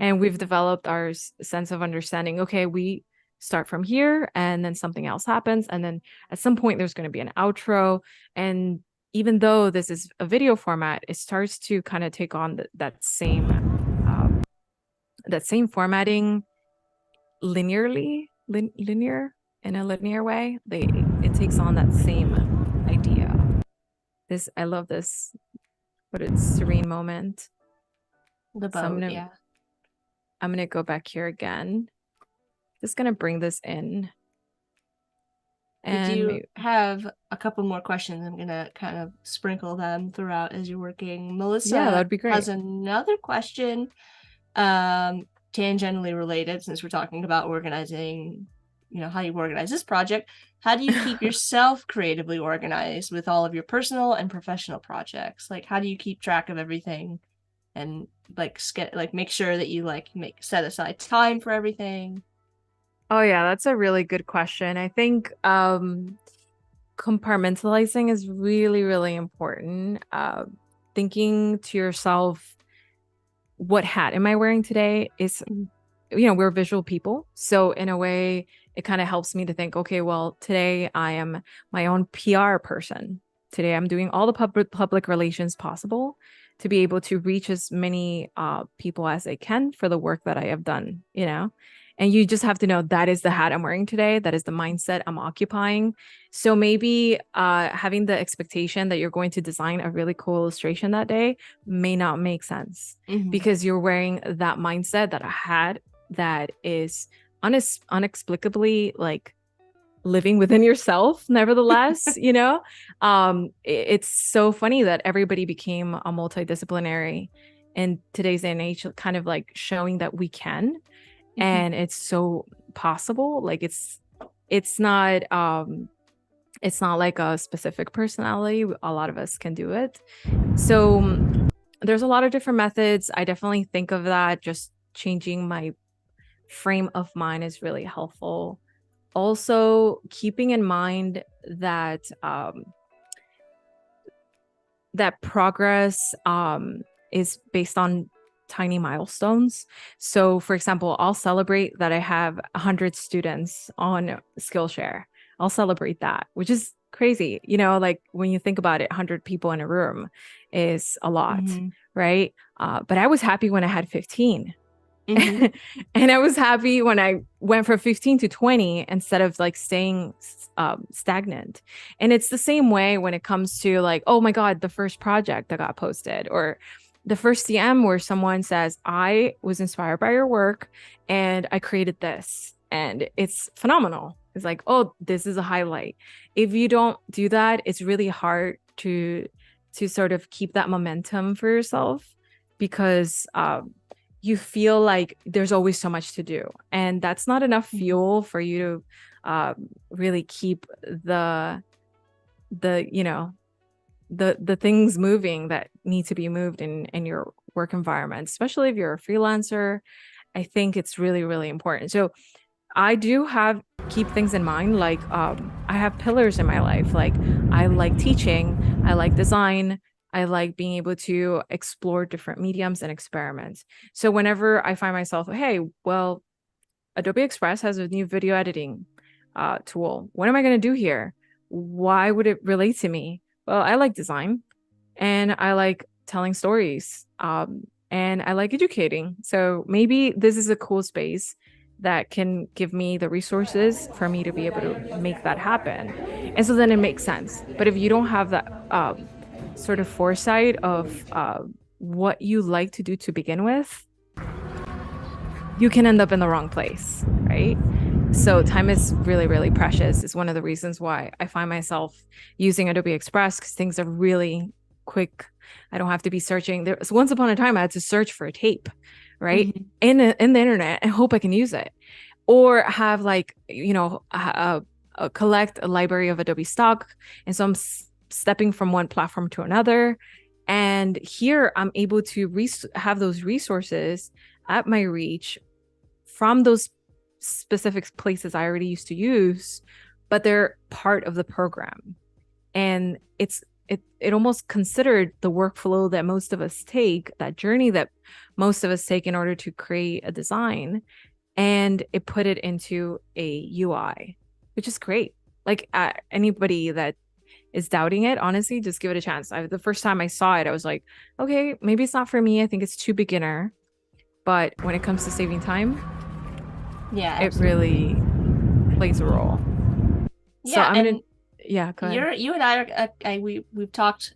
and we've developed our sense of understanding. Okay, we start from here and then something else happens. And then at some point there's going to be an outro. And even though this is a video format, it starts to kind of take on that same formatting linear in a linear way. It takes on that same idea. I love this, but it's serene moment. The boat, yeah. I'm gonna go back here again. Just gonna bring this in. And we do have a couple more questions. I'm gonna kind of sprinkle them throughout as you're working. Melissa, yeah, that'd be great. Has another question, tangentially related, since we're talking about organizing, how you organize this project. How do you keep yourself creatively organized with all of your personal and professional projects? Like, how do you keep track of everything and make sure that you set aside time for everything? Oh yeah, that's a really good question. I think compartmentalizing is really, really important. Thinking to yourself, what hat am I wearing today? We're visual people. So in a way, it kind of helps me to think, okay, well, today I am my own PR person. Today I'm doing all the public relations possible to be able to reach as many people as I can for the work that I have done, And you just have to know that is the hat I'm wearing today. That is the mindset I'm occupying. So maybe having the expectation that you're going to design a really cool illustration that day may not make sense because you're wearing that mindset, that a hat that is inexplicably like living within yourself. Nevertheless, it's so funny that everybody became a multidisciplinary in today's day and age, kind of like showing that we can. And it's so possible. Like it's not like a specific personality. A lot of us can do it. So there's a lot of different methods. I definitely think of that. Just changing my frame of mind is really helpful. Also, keeping in mind that that progress is based on tiny milestones. So for example, I'll celebrate that I have 100 students on Skillshare. I'll celebrate that, which is crazy. Like when you think about it, 100 people in a room is a lot, right? But I was happy when I had 15. And I was happy when I went from 15 to 20 instead of like staying stagnant. And it's the same way when it comes to like, oh my God, the first project that got posted, or the first DM where someone says, I was inspired by your work and I created this. And it's phenomenal. It's like, oh, this is a highlight. If you don't do that, it's really hard to sort of keep that momentum for yourself because you feel like there's always so much to do. And that's not enough fuel for you to really keep the things moving that need to be moved in your work environment, especially if you're a freelancer. I think it's really, really important. So I do keep things in mind. Like I have pillars in my life. Like I like teaching, I like design, I like being able to explore different mediums and experiments. So whenever I find myself, hey, well, Adobe Express has a new video editing tool. What am I going to do here? Why would it relate to me? Well, I like design and I like telling stories and I like educating. So maybe this is a cool space that can give me the resources for me to be able to make that happen. And so then it makes sense. But if you don't have that sort of foresight of what you like to do to begin with, you can end up in the wrong place, right? So time is really, really precious. It's one of the reasons why I find myself using Adobe Express because things are really quick. I don't have to be searching. Once upon a time, I had to search for a tape, right? In the internet and hope I can use it. Or have collect a library of Adobe stock. And so I'm stepping from one platform to another. And here I'm able to have those resources at my reach from those specific places I already used to use, but they're part of the program. And it almost considered the workflow that most of us take, that journey that most of us take in order to create a design, and it put it into a UI, which is great. Like anybody that is doubting it, honestly, just give it a chance. The first time I saw it, I was like, okay, maybe it's not for me. I think it's too beginner. But when it comes to saving time, Yeah, it really plays a role. So yeah, I'm gonna, and yeah, go ahead. you and I are we've talked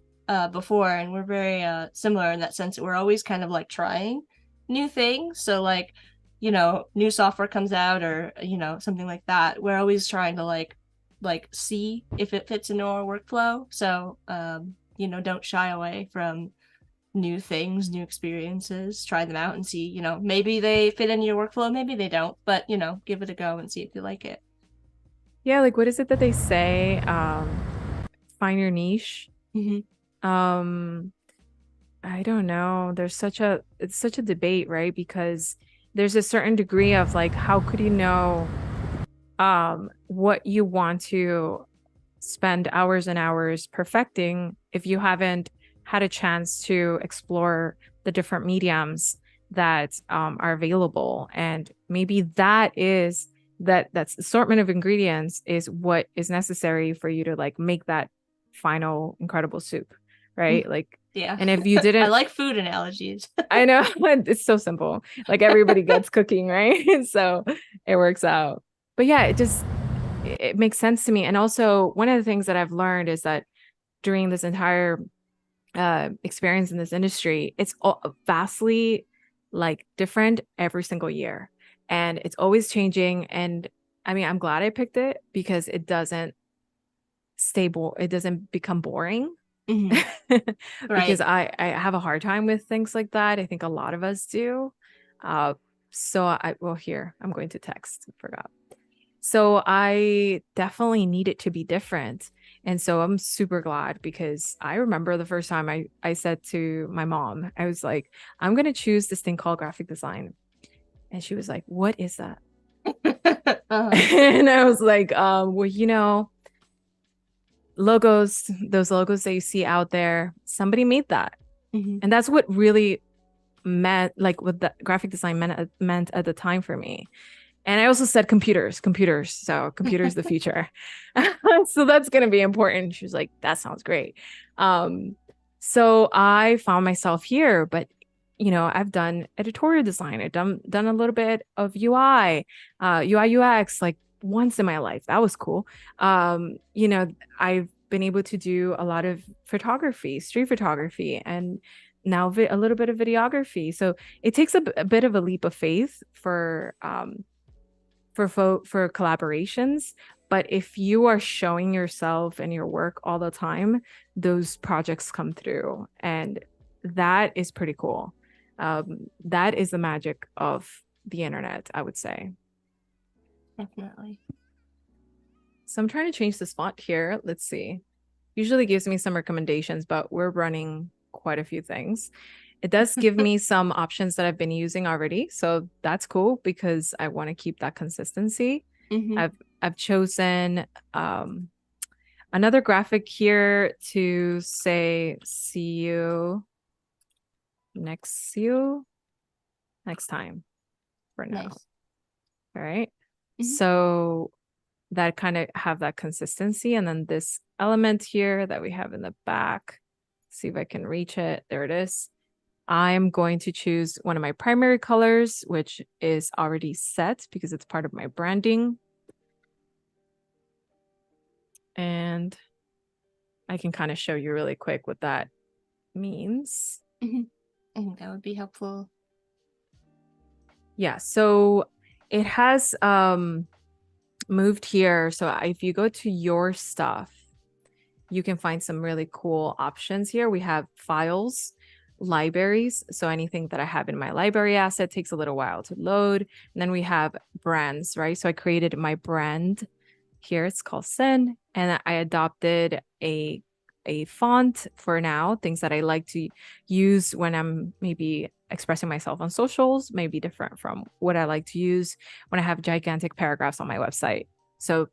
before, and we're very similar in that sense that we're always kind of like trying new things. So like, new software comes out or something like that. We're always trying to like see if it fits into our workflow. So don't shy away from new things, new experiences, try them out and see, maybe they fit in your workflow, maybe they don't, but give it a go and see if you like it. Yeah, like what is it that they say? Find your niche. Mm-hmm. Um, I don't know. It's such a debate, right? Because there's a certain degree of like, how could you know what you want to spend hours and hours perfecting if you haven't had a chance to explore the different mediums that are available? And maybe that's assortment of ingredients is what is necessary for you to like make that final incredible soup, right? Like, Yeah. and if you I didn't, like food analogies. I know it's so simple. Like everybody gets cooking, right? So it works out. But yeah, it makes sense to me. And also one of the things that I've learned is that during this entire experience in this industry, it's vastly like different every single year. And it's always changing. And I mean, I'm glad I picked it because it doesn't it doesn't become boring. Mm-hmm. Because Right. I have a hard time with things like that. I think a lot of us do. Uh, well, here, I'm going to text. I forgot. So I definitely need it to be different. And so I'm super glad because I remember the first time I said to my mom, I was like, I'm going to choose this thing called graphic design. And she was like, what is that? Uh-huh. And I was like, well, logos, those logos that you see out there, somebody made that. Mm-hmm. And that's what really meant, like what the graphic design meant at the time for me. And I also said computers. So computers the future. So that's going to be important. She was like, that sounds great. So I found myself here, but I've done editorial design. I've done a little bit of UI UX, like once in my life. That was cool. I've been able to do a lot of photography, street photography, and now a little bit of videography. So it takes a bit of a leap of faith for collaborations, but if you are showing yourself and your work all the time, those projects come through, and that is pretty cool. That is the magic of the internet, I would say. Definitely. So I'm trying to change this font here. Let's see. Usually gives me some recommendations, but we're running quite a few things. It does give me some options that I've been using already. So that's cool because I want to keep that consistency. Mm-hmm. I've chosen another graphic here to say see you next time for now. Nice. All right. Mm-hmm. So that kind of have that consistency. And then this element here that we have in the back, see if I can reach it. There it is. I'm going to choose one of my primary colors, which is already set because it's part of my branding. And I can kind of show you really quick what that means. Mm-hmm. I think that would be helpful. Yeah, so it has moved here. So if you go to your stuff, you can find some really cool options here. We have files, libraries. So anything that I have in my library asset takes a little while to load. And then we have brands, right? So I created my brand here. It's called Cyn, and I adopted a font for now, things that I like to use when I'm maybe expressing myself on socials may be different from what I like to use when I have gigantic paragraphs on my website. So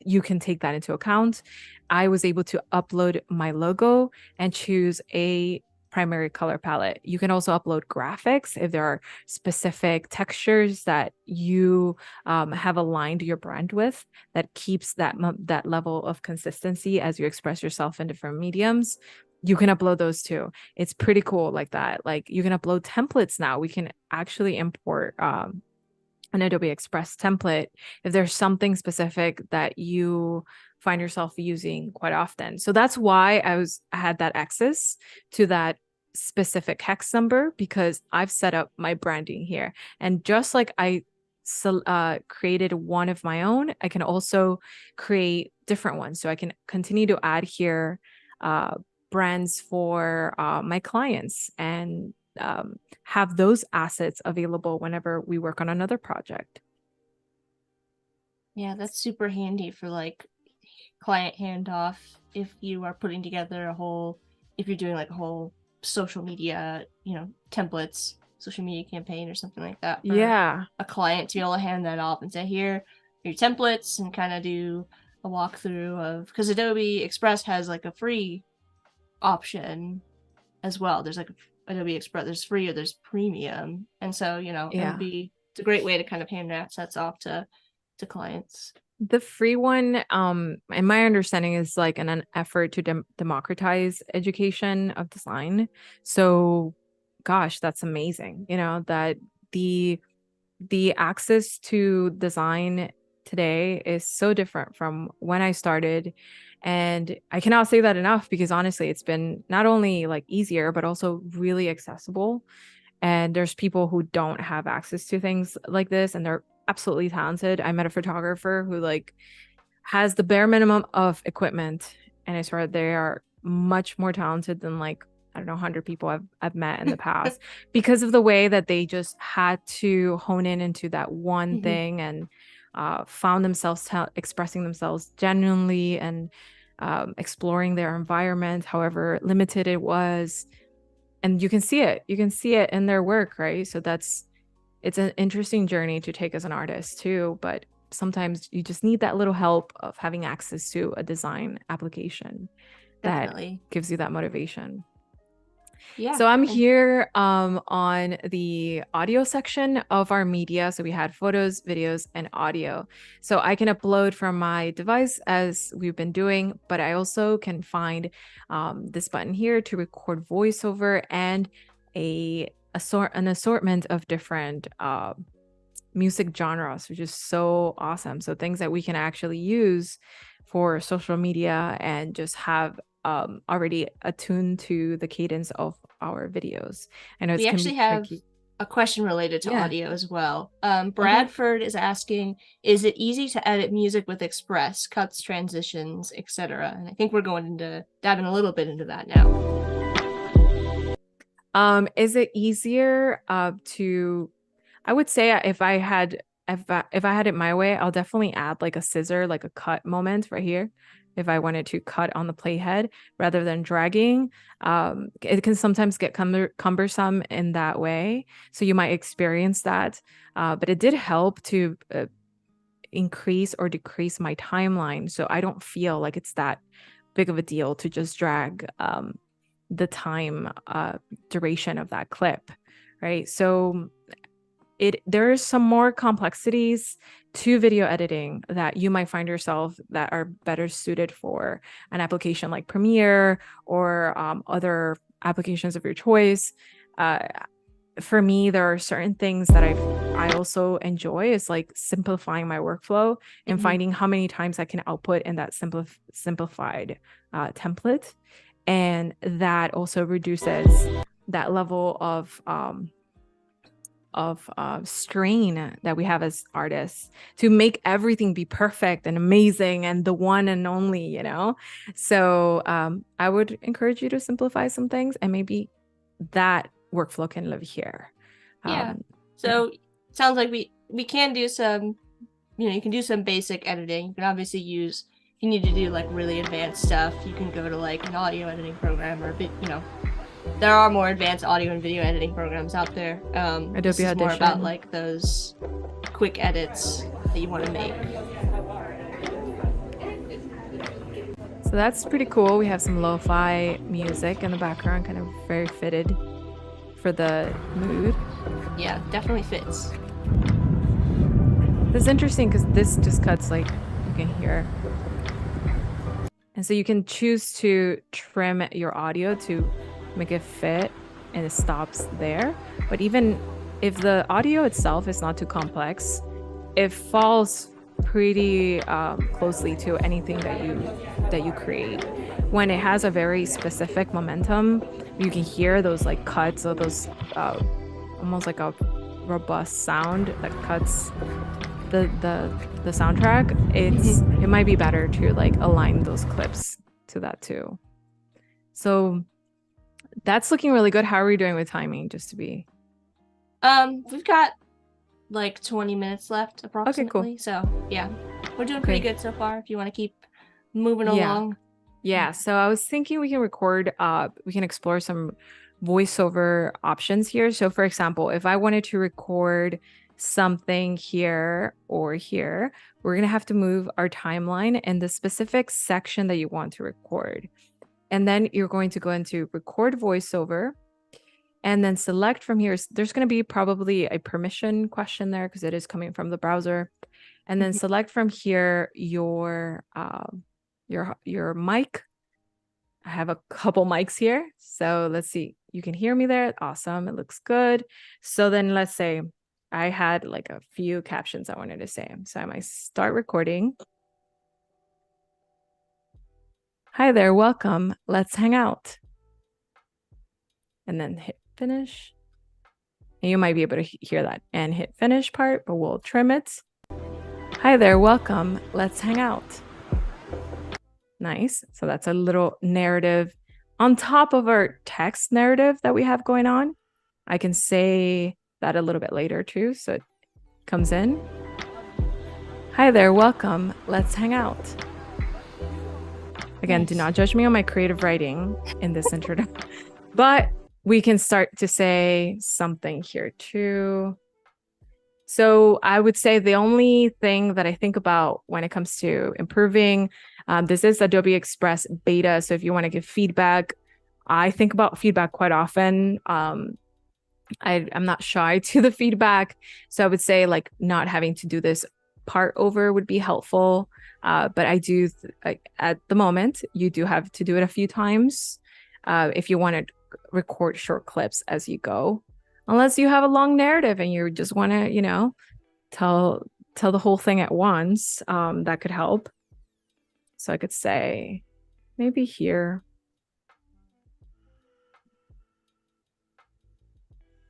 you can take that into account. I was able to upload my logo and choose a primary color palette. You can also upload graphics if there are specific textures that you have aligned your brand with that keeps that level of consistency as you express yourself in different mediums. You can upload those too. It's pretty cool like that. Like you can upload templates now. We can actually import an Adobe Express template if there's something specific that you find yourself using quite often. So that's why I had that access to that specific hex number, because I've set up my branding here. And just like I created one of my own, I can also create different ones. So I can continue to add here brands for my clients and have those assets available whenever we work on another project. Yeah, that's super handy for like client handoff if you are putting together if you're doing like a whole social media, templates, social media campaign or something like that for a client to be able to hand that off and say, here are your templates, and kind of do a walkthrough of, because Adobe Express has like a free option as well. There's like Adobe Express, there's free or there's premium. And so, it's a great way to kind of hand assets off to clients. The free one, in my understanding, is like an effort to democratize education of design. So, gosh, that's amazing. That the access to design today is so different from when I started. And I cannot say that enough, because honestly, it's been not only like easier, but also really accessible. And there's people who don't have access to things like this, and they're absolutely talented. I met a photographer who like has the bare minimum of equipment, and I swear they are much more talented than like, I don't know, 100 people I've met in the past because of the way that they just had to hone in into that one thing and found themselves expressing themselves genuinely and exploring their environment, however limited it was. And you can see it in their work, right? So it's an interesting journey to take as an artist too, but sometimes you just need that little help of having access to a design application that gives you that motivation. Yeah. So I'm here on the audio section of our media. So we had photos, videos, and audio. So I can upload from my device as we've been doing, but I also can find this button here to record voiceover and an assortment of different music genres, which is so awesome. So things that we can actually use for social media and just have already attuned to the cadence of our videos. I know we actually have a question related to audio as well. Bradford is asking, is it easy to edit music with Express, cuts, transitions, etc.? And I think we're going to dive in a little bit into that now. Is it easier to, I would say if I had it my way, I'll definitely add like a scissor, like a cut moment right here. If I wanted to cut on the playhead rather than dragging, it can sometimes get cumbersome in that way. So you might experience that. But it did help to increase or decrease my timeline. So I don't feel like it's that big of a deal to just drag the time duration of that clip, right? So there is some more complexities to video editing that you might find yourself that are better suited for an application like Premiere or other applications of your choice. For me, there are certain things that I also enjoy is like simplifying my workflow and finding how many times I can output in that simplified template. And that also reduces that level of strain that we have as artists to make everything be perfect and amazing and the one and only, So I would encourage you to simplify some things, and maybe that workflow can live here. So it sounds like we can do some, you can do some basic editing. You can obviously use, if you need to do like really advanced stuff, you can go to like an audio editing program or there are more advanced audio and video editing programs out there. Adobe this is Audition. more about like those quick edits that you want to make. So that's pretty cool. We have some lo-fi music in the background, kind of very fitted for the mood. Yeah, definitely fits. This is interesting because this just cuts like you can hear. And so you can choose to trim your audio to make it fit and it stops there. But even if the audio itself is not too complex, it falls pretty closely to anything that you create. When it has a very specific momentum, you can hear those like cuts or those almost like a robust sound that cuts the soundtrack. It might be better to like align those clips to that too. So that's looking really good. How are we doing with timing? Just to be we've got like 20 minutes left approximately. Okay, cool. So yeah, we're doing pretty good so far. If you want to keep moving along. Yeah. So I was thinking we can record, we can explore some voiceover options here. So for example, if I wanted to record something here or here, we're going to have to move our timeline in the specific section that you want to record. And then you're going to go into record voiceover and then select from here. There's going to be probably a permission question there because it is coming from the browser. And then select from here your mic. I have a couple mics here. So let's see. You can hear me there. Awesome. It looks good. So then let's say I had like a few captions I wanted to say. So I might start recording. Hi there, welcome. Let's hang out. And then hit finish. And you might be able to hear that and hit finish part, but we'll trim it. Hi there, welcome. Let's hang out. Nice. So that's a little narrative on top of our text narrative that we have going on. I can say that a little bit later too. So it comes in. Hi there, welcome. Let's hang out. Again, do not judge me on my creative writing in this introduction, but we can start to say something here too. So I would say the only thing that I think about when it comes to improving, this is Adobe Express beta. So if you want to give feedback, I think about feedback quite often. I'm not shy to the feedback. So I would say like not having to do this part over would be helpful. But I do, at the moment, you do have to do it a few times if you want to record short clips as you go. Unless you have a long narrative and you just want to, you know, tell the whole thing at once, that could help. So I could say maybe here.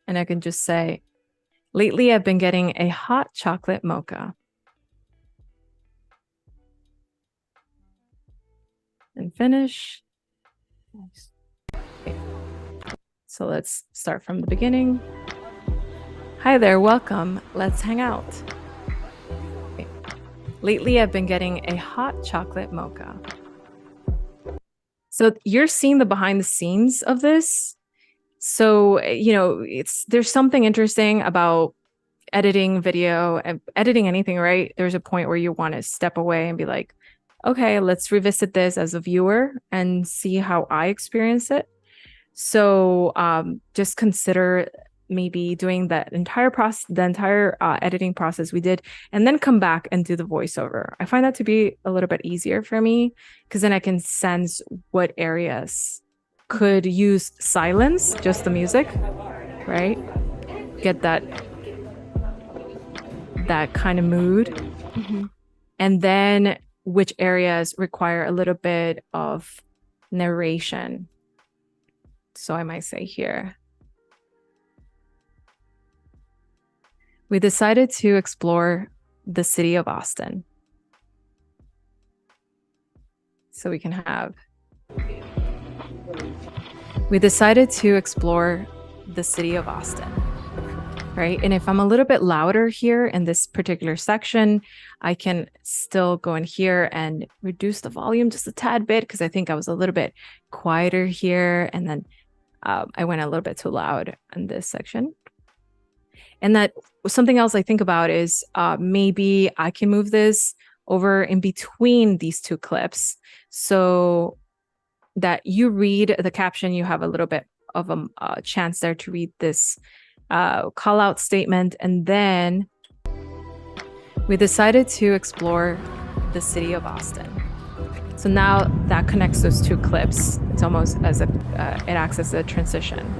And I can just say, lately I've been getting a hot chocolate mocha. And finish. Nice. Okay. So let's start from the beginning. Hi there, welcome. Let's hang out. Okay. Lately, I've been getting a hot chocolate mocha. So you're seeing the behind the scenes of this. So, you know, there's something interesting about editing video and editing anything, right? There's a point where you want to step away and be like, okay, let's revisit this as a viewer and see how I experience it. So just consider maybe doing that entire process, the entire editing process we did, and then come back and do the voiceover. I find that to be a little bit easier for me because then I can sense what areas could use silence, just the music, right? Get that kind of mood. And then which areas require a little bit of narration. So I might say here, we decided to explore the city of Austin. So we can have, we decided to explore the city of Austin, right? And if I'm a little bit louder here in this particular section, I can still go in here and reduce the volume just a tad bit because I think I was a little bit quieter here. And then I went a little bit too loud in this section. And that something else I think about is maybe I can move this over in between these two clips so that you read the caption, you have a little bit of a chance there to read this call out statement. And then we decided to explore the city of Austin. So now that connects those two clips. It's almost as if it acts as a transition.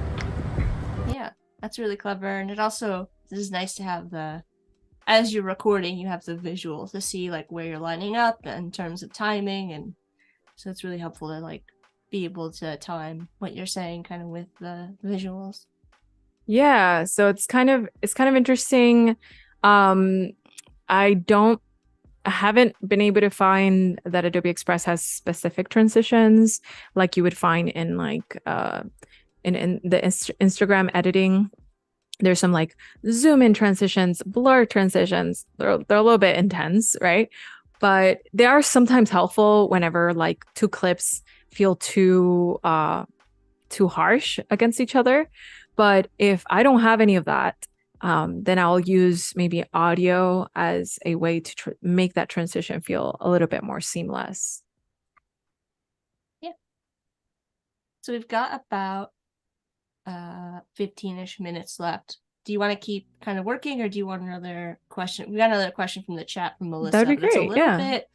Yeah, that's really clever. And it also is nice to have as you're recording, you have the visual to see like where you're lining up in terms of timing. And so it's really helpful to like be able to time what you're saying kind of with the visuals. Yeah, so it's kind of interesting. I haven't been able to find that Adobe Express has specific transitions like you would find in like in the Instagram editing. There's some like zoom in transitions, blur transitions. They're a little bit intense, right? But they are sometimes helpful whenever like two clips feel too harsh against each other. But if I don't have any of that, then I'll use maybe audio as a way to make that transition feel a little bit more seamless. Yeah. So we've got about 15-ish minutes left. Do you want to keep kind of working, or do you want another question? We got another question from the chat from Melissa. That'd be great. It's a little bit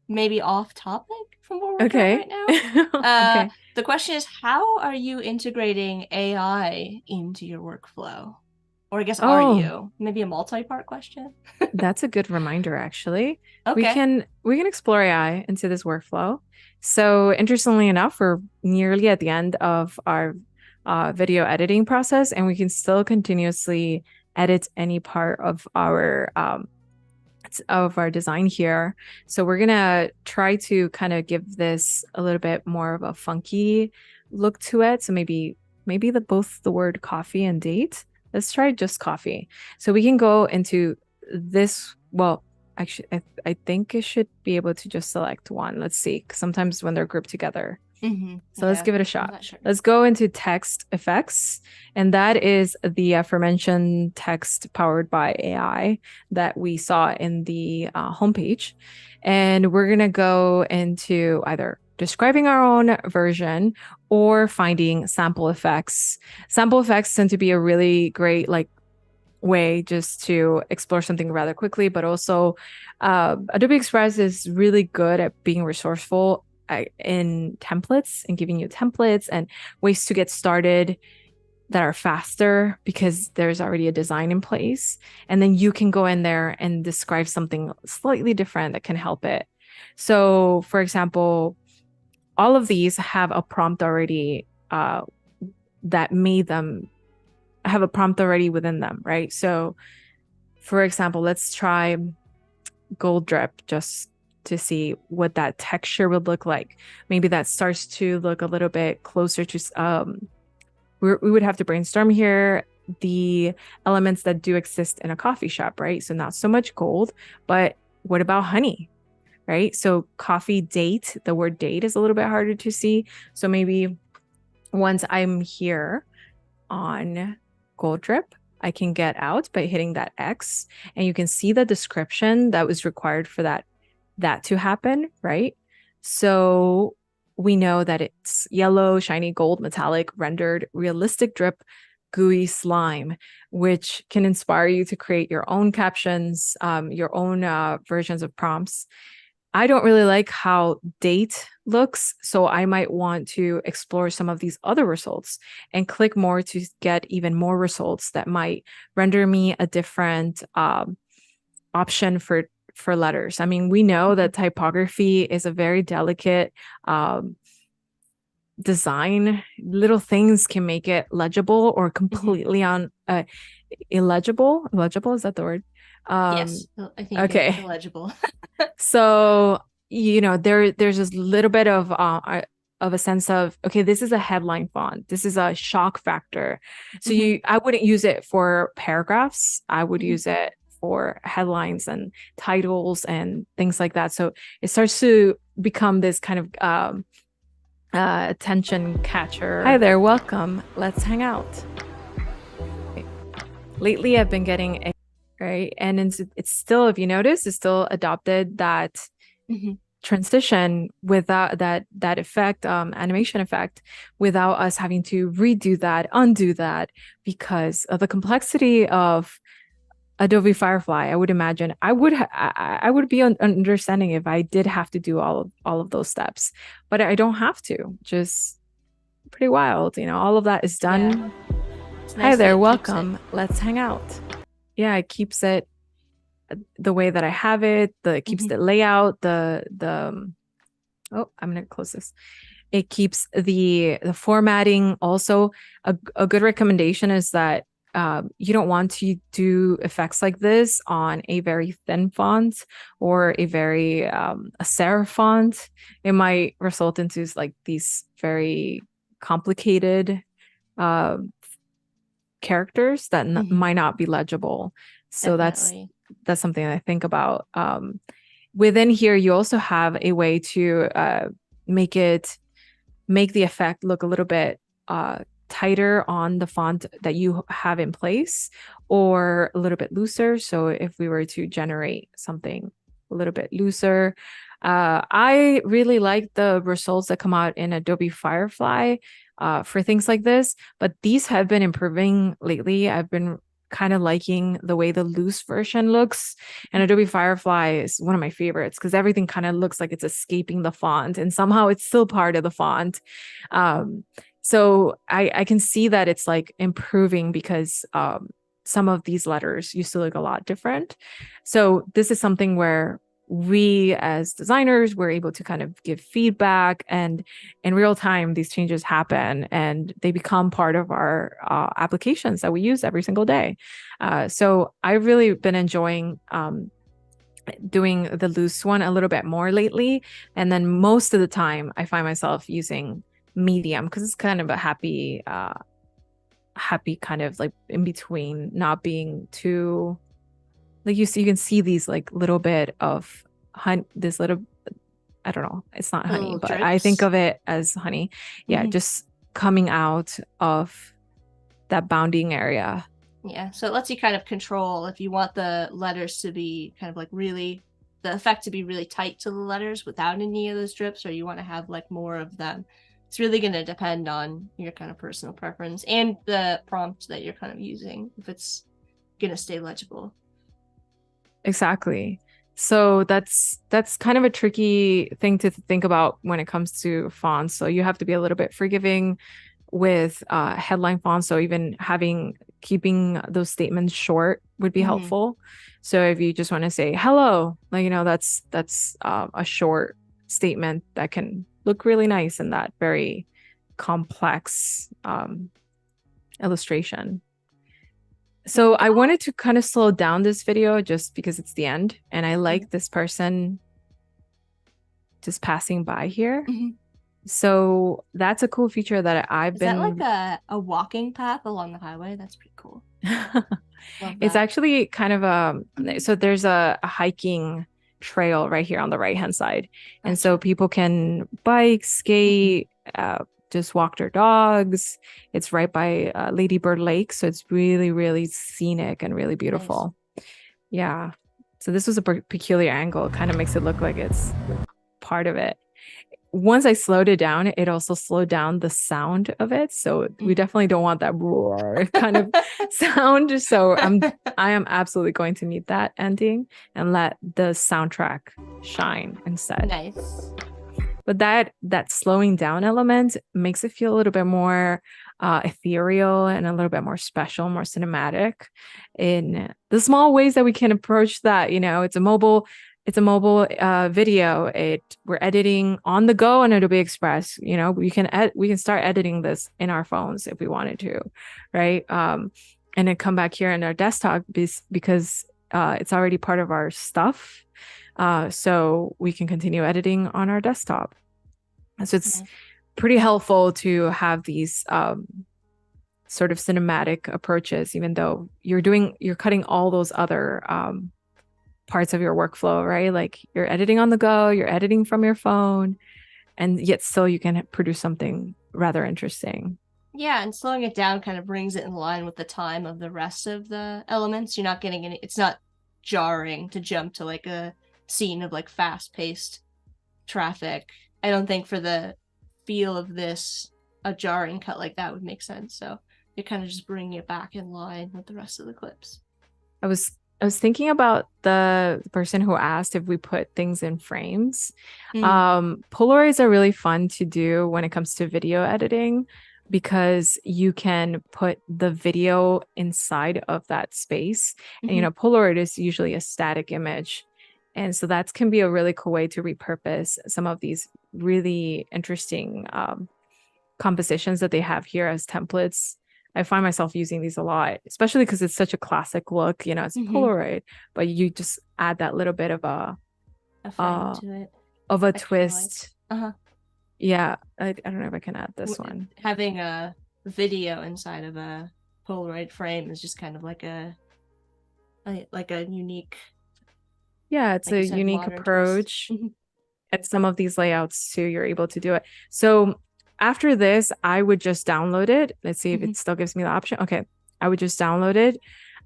maybe off topic from what we're doing right now. Okay. The question is, how are you integrating AI into your workflow? Or I guess, are you? Maybe a multi-part question? That's a good reminder, actually. Okay. We can explore AI into this workflow. So interestingly enough, we're nearly at the end of our video editing process, and we can still continuously edit any part of our design here. So we're gonna try to kind of give this a little bit more of a funky look to it. So maybe both the word coffee and date. Let's try just coffee. So we can go into this. Well, actually, I think it should be able to just select one. Let's see. Sometimes when they're grouped together. So let's give it a shot. Sure. Let's go into text effects. And that is the aforementioned text powered by AI that we saw in the homepage. And we're going to go into either describing our own version or finding sample effects. Sample effects tend to be a really great way just to explore something rather quickly, but also Adobe Express is really good at being resourceful in templates and giving you templates and ways to get started that are faster because there's already a design in place. And then you can go in there and describe something slightly different that can help it. So for example, all of these have a prompt already that made them have a prompt already within them, right? So for example, let's try gold drip just to see what that texture would look like. Maybe that starts to look a little bit closer to, we would have to brainstorm here the elements that do exist in a coffee shop, right? So not so much gold, but what about honey, right? So coffee date, the word date is a little bit harder to see. So maybe once I'm here on gold drip, I can get out by hitting that X, and you can see the description that was required for that to happen, right? So we know that it's yellow, shiny gold, metallic, rendered, realistic drip, gooey slime, which can inspire you to create your own captions, your own versions of prompts. I don't really like how date looks, so I might want to explore some of these other results and click more to get even more results that might render me a different option for letters. I mean, we know that typography is a very delicate design. Little things can make it legible or completely illegible. Illegible, is that the word? Yes, I think okay. Illegible. So, you know, there's this little bit of a sense of, okay, this is a headline font. This is a shock factor. So I wouldn't use it for paragraphs. I would use it for headlines and titles and things like that. So it starts to become this kind of attention catcher. Hi there, welcome. Let's hang out. Lately, I've been getting right, and it's still, if you notice, it's still adopted that transition without that effect, animation effect, without us having to redo that, undo that, because of the complexity of Adobe Firefly. I would imagine I would be understanding if I did have to do all of those steps, but I don't have to. Just pretty wild, all of that is done. Yeah. Hi there, welcome. Let's hang out. Yeah, it keeps it the way that I have it. It keeps the layout. Oh, I'm gonna close this. It keeps the formatting. Also, a good recommendation is that you don't want to do effects like this on a very thin font or a very a serif font. It might result into like these very complicated characters that might not be legible. So Definitely. that's something I think about. Within here, you also have a way to make the effect look a little bit tighter on the font that you have in place, or a little bit looser. So if we were to generate something a little bit looser, I really like the results that come out in Adobe Firefly for things like this, but these have been improving lately. I've been kind of liking the way the loose version looks, and Adobe Firefly is one of my favorites because everything kind of looks like it's escaping the font and somehow it's still part of the font. So I can see that it's like improving because some of these letters used to look a lot different. So this is something where we as designers were able to kind of give feedback, and in real time these changes happen and they become part of our applications that we use every single day. So I've really been enjoying doing the loose one a little bit more lately, and then most of the time I find myself using medium because it's kind of a happy kind of like in between, not being too like you can see these like little bit of honey, this little, I don't know, it's not honey, but I think of it as honey. Yeah, just coming out of that bounding area. Yeah, so it lets you kind of control if you want the letters to be kind of like really, the effect to be really tight to the letters without any of those drips, or you want to have like more of them. It's really going to depend on your kind of personal preference and the prompt that you're kind of using, if it's going to stay legible. Exactly. So that's kind of a tricky thing to think about when it comes to fonts. So you have to be a little bit forgiving with headline fonts. So even keeping those statements short would be helpful. So if you just want to say hello, like, that's a short statement that can look really nice in that very complex illustration. So I wanted to kind of slow down this video just because it's the end, and I like this person just passing by here. So that's a cool feature that I've been. Is that like a walking path along the highway? That's pretty cool. It's actually kind of so there's a hiking trail right here on the right hand side. Gotcha. And so people can bike, skate, just walk their dogs. It's right by Lady Bird Lake, so it's really, really scenic and really beautiful. Nice. Yeah. So this was a peculiar angle. It kind of makes it look like it's part of it. Once I slowed it down, it also slowed down the sound of it. So we definitely don't want that roar kind of sound. So I am absolutely going to mute that ending and let the soundtrack shine instead. Nice. But that slowing down element makes it feel a little bit more ethereal and a little bit more special, more cinematic in the small ways that we can approach that. It's a mobile video. We're editing on the go on Adobe Express. We can start editing this in our phones if we wanted to, right? And then come back here in our desktop because it's already part of our stuff. So we can continue editing on our desktop. So it's pretty helpful to have these sort of cinematic approaches, even though you're cutting all those other parts of your workflow, right? Like you're editing on the go, you're editing from your phone. and yet still you can produce something rather interesting. Yeah, and slowing it down kind of brings it in line with the time of the rest of the elements. You're not getting any, it's not jarring to jump to like a scene of like fast-paced traffic. I don't think for the feel of this, a jarring cut like that would make sense. So you're kind of just bringing it back in line with the rest of the clips. I was thinking about the person who asked if we put things in frames. Polaroids are really fun to do when it comes to video editing because you can put the video inside of that space. And, you know, Polaroid is usually a static image. And so that can be a really cool way to repurpose some of these really interesting compositions that they have here as templates. I find myself using these a lot, especially because it's such a classic look, you know, it's Polaroid, but you just add that little bit of a frame to it. Of a twist. Yeah, I don't know if I can add this one. Having a video inside of a Polaroid frame is just kind of like a unique. Yeah, it's a unique approach. And some of these layouts too, you're able to do it. So after this, I would just download it. Let's see if it still gives me the option. Okay, I would just download it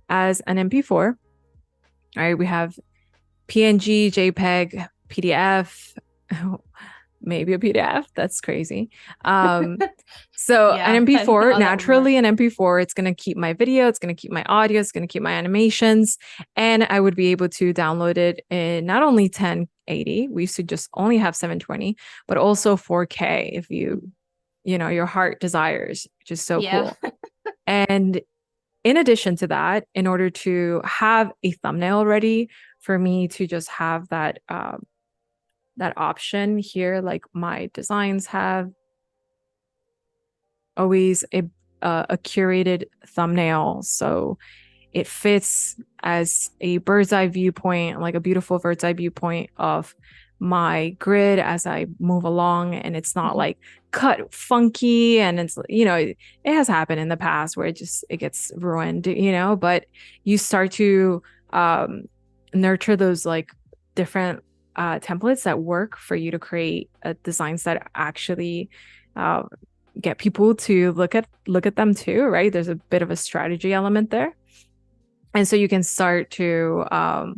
as an MP4. All right, we have PNG, JPEG, PDF, maybe a PDF. That's crazy. So yeah, an MP4, naturally an MP4, it's going to keep my video, it's going to keep my audio, it's going to keep my animations, and I would be able to download it in not only 1080, we used to just only have 720, but also 4K if you know, your heart desires, which is so cool. And in addition to that, in order to have a thumbnail ready for me to just have that that option here, like my designs have always a curated thumbnail, so it fits as a bird's eye viewpoint, like a beautiful bird's eye viewpoint of my grid as I move along, and it's not like cut funky, and it's, you know, it has happened in the past where it gets ruined, you know, but you start to nurture those like different templates that work for you to create designs that actually get people to look at them too, right? There's a bit of a strategy element there. And so you can start to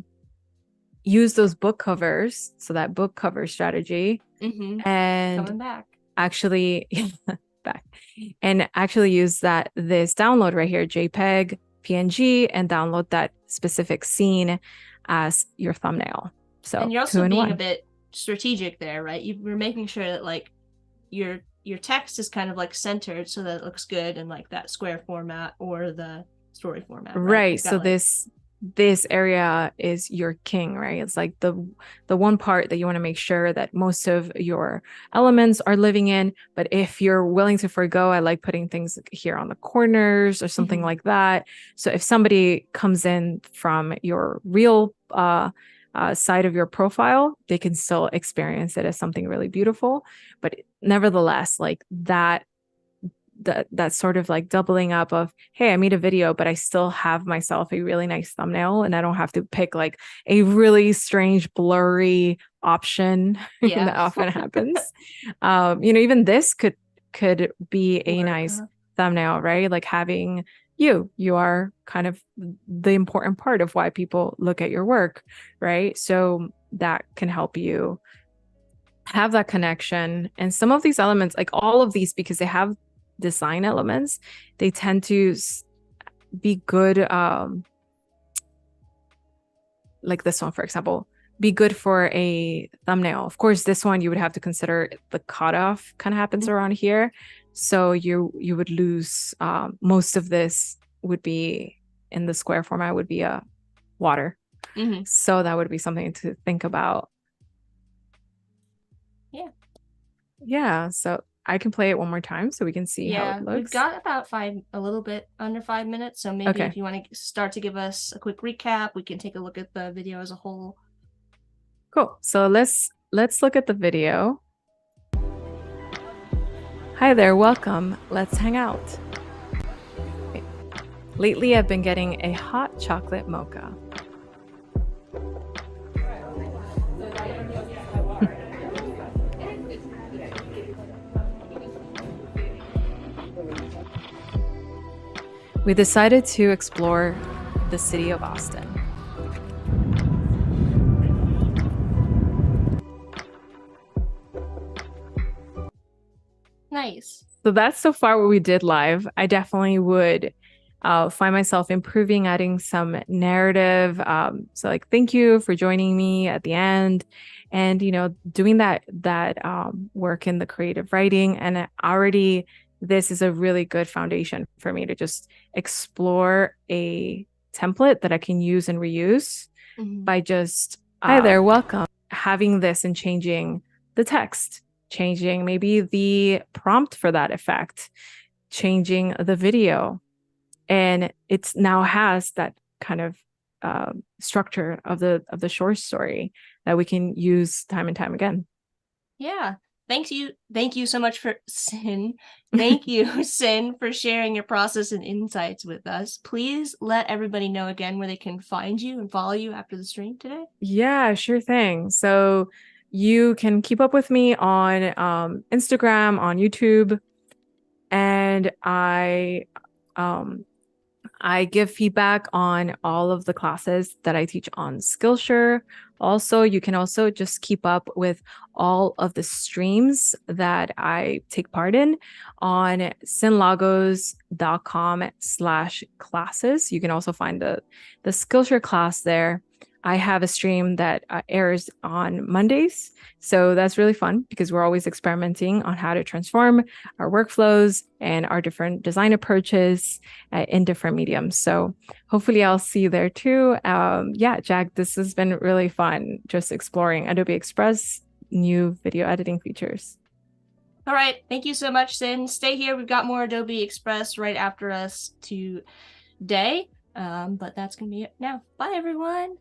use those book covers, so that book cover strategy, and coming back. Actually back and actually use this download right here, JPEG, PNG, and download that specific scene as your thumbnail. So, and you're also being a bit strategic there, right? You're making sure that like your text is kind of like centered so that it looks good in like that square format or the story format. Right. So like, this area is your king, right? It's like the one part that you want to make sure that most of your elements are living in. But if you're willing to forego, I like putting things here on the corners or something like that. So if somebody comes in from your real side of your profile, they can still experience it as something really beautiful. But nevertheless, like that sort of like doubling up of, hey, I made a video, but I still have myself a really nice thumbnail, and I don't have to pick like a really strange blurry option that often happens. You know, even this could be a nice thumbnail, right? Like having you are kind of the important part of why people look at your work, right? So that can help you have that connection. And some of these elements, like all of these, because they have design elements, they tend to be good, like this one, for example, be good for a thumbnail. Of course, this one you would have to consider the cutoff kind of happens around here, so you would lose most of this would be in the square format, would be a water. So that would be something to think about. Yeah, so I can play it one more time so we can see how it looks. We've got about a little bit under 5 minutes. So maybe if you want to start to give us a quick recap, we can take a look at the video as a whole. Cool. So let's look at the video. Hi there, welcome. Let's hang out. Lately, I've been getting a hot chocolate mocha. We decided to explore the city of Austin. Nice. So that's so far what we did live. I definitely would find myself improving, adding some narrative. So like, thank you for joining me at the end, and doing that work in the creative writing. And already, this is a really good foundation for me to just explore a template that I can use and reuse by just hi there, welcome, having this and changing the text, changing maybe the prompt for that effect, changing the video. And it's now has that kind of structure of the short story that we can use time and time again. Yeah. Thank you so much for Cyn. Thank you, Cyn, for sharing your process and insights with us. Please let everybody know again where they can find you and follow you after the stream today. Yeah, sure thing. So you can keep up with me on Instagram, on YouTube, and I give feedback on all of the classes that I teach on Skillshare. Also, you can also just keep up with all of the streams that I take part in on cynlagos.com/classes. You can also find the Skillshare class there. I have a stream that airs on Mondays. So that's really fun because we're always experimenting on how to transform our workflows and our different design approaches in different mediums. So hopefully I'll see you there too. Yeah, Jack, this has been really fun just exploring Adobe Express new video editing features. All right. Thank you so much, Cyn. Stay here. We've got more Adobe Express right after us today. But that's going to be it now. Bye, everyone.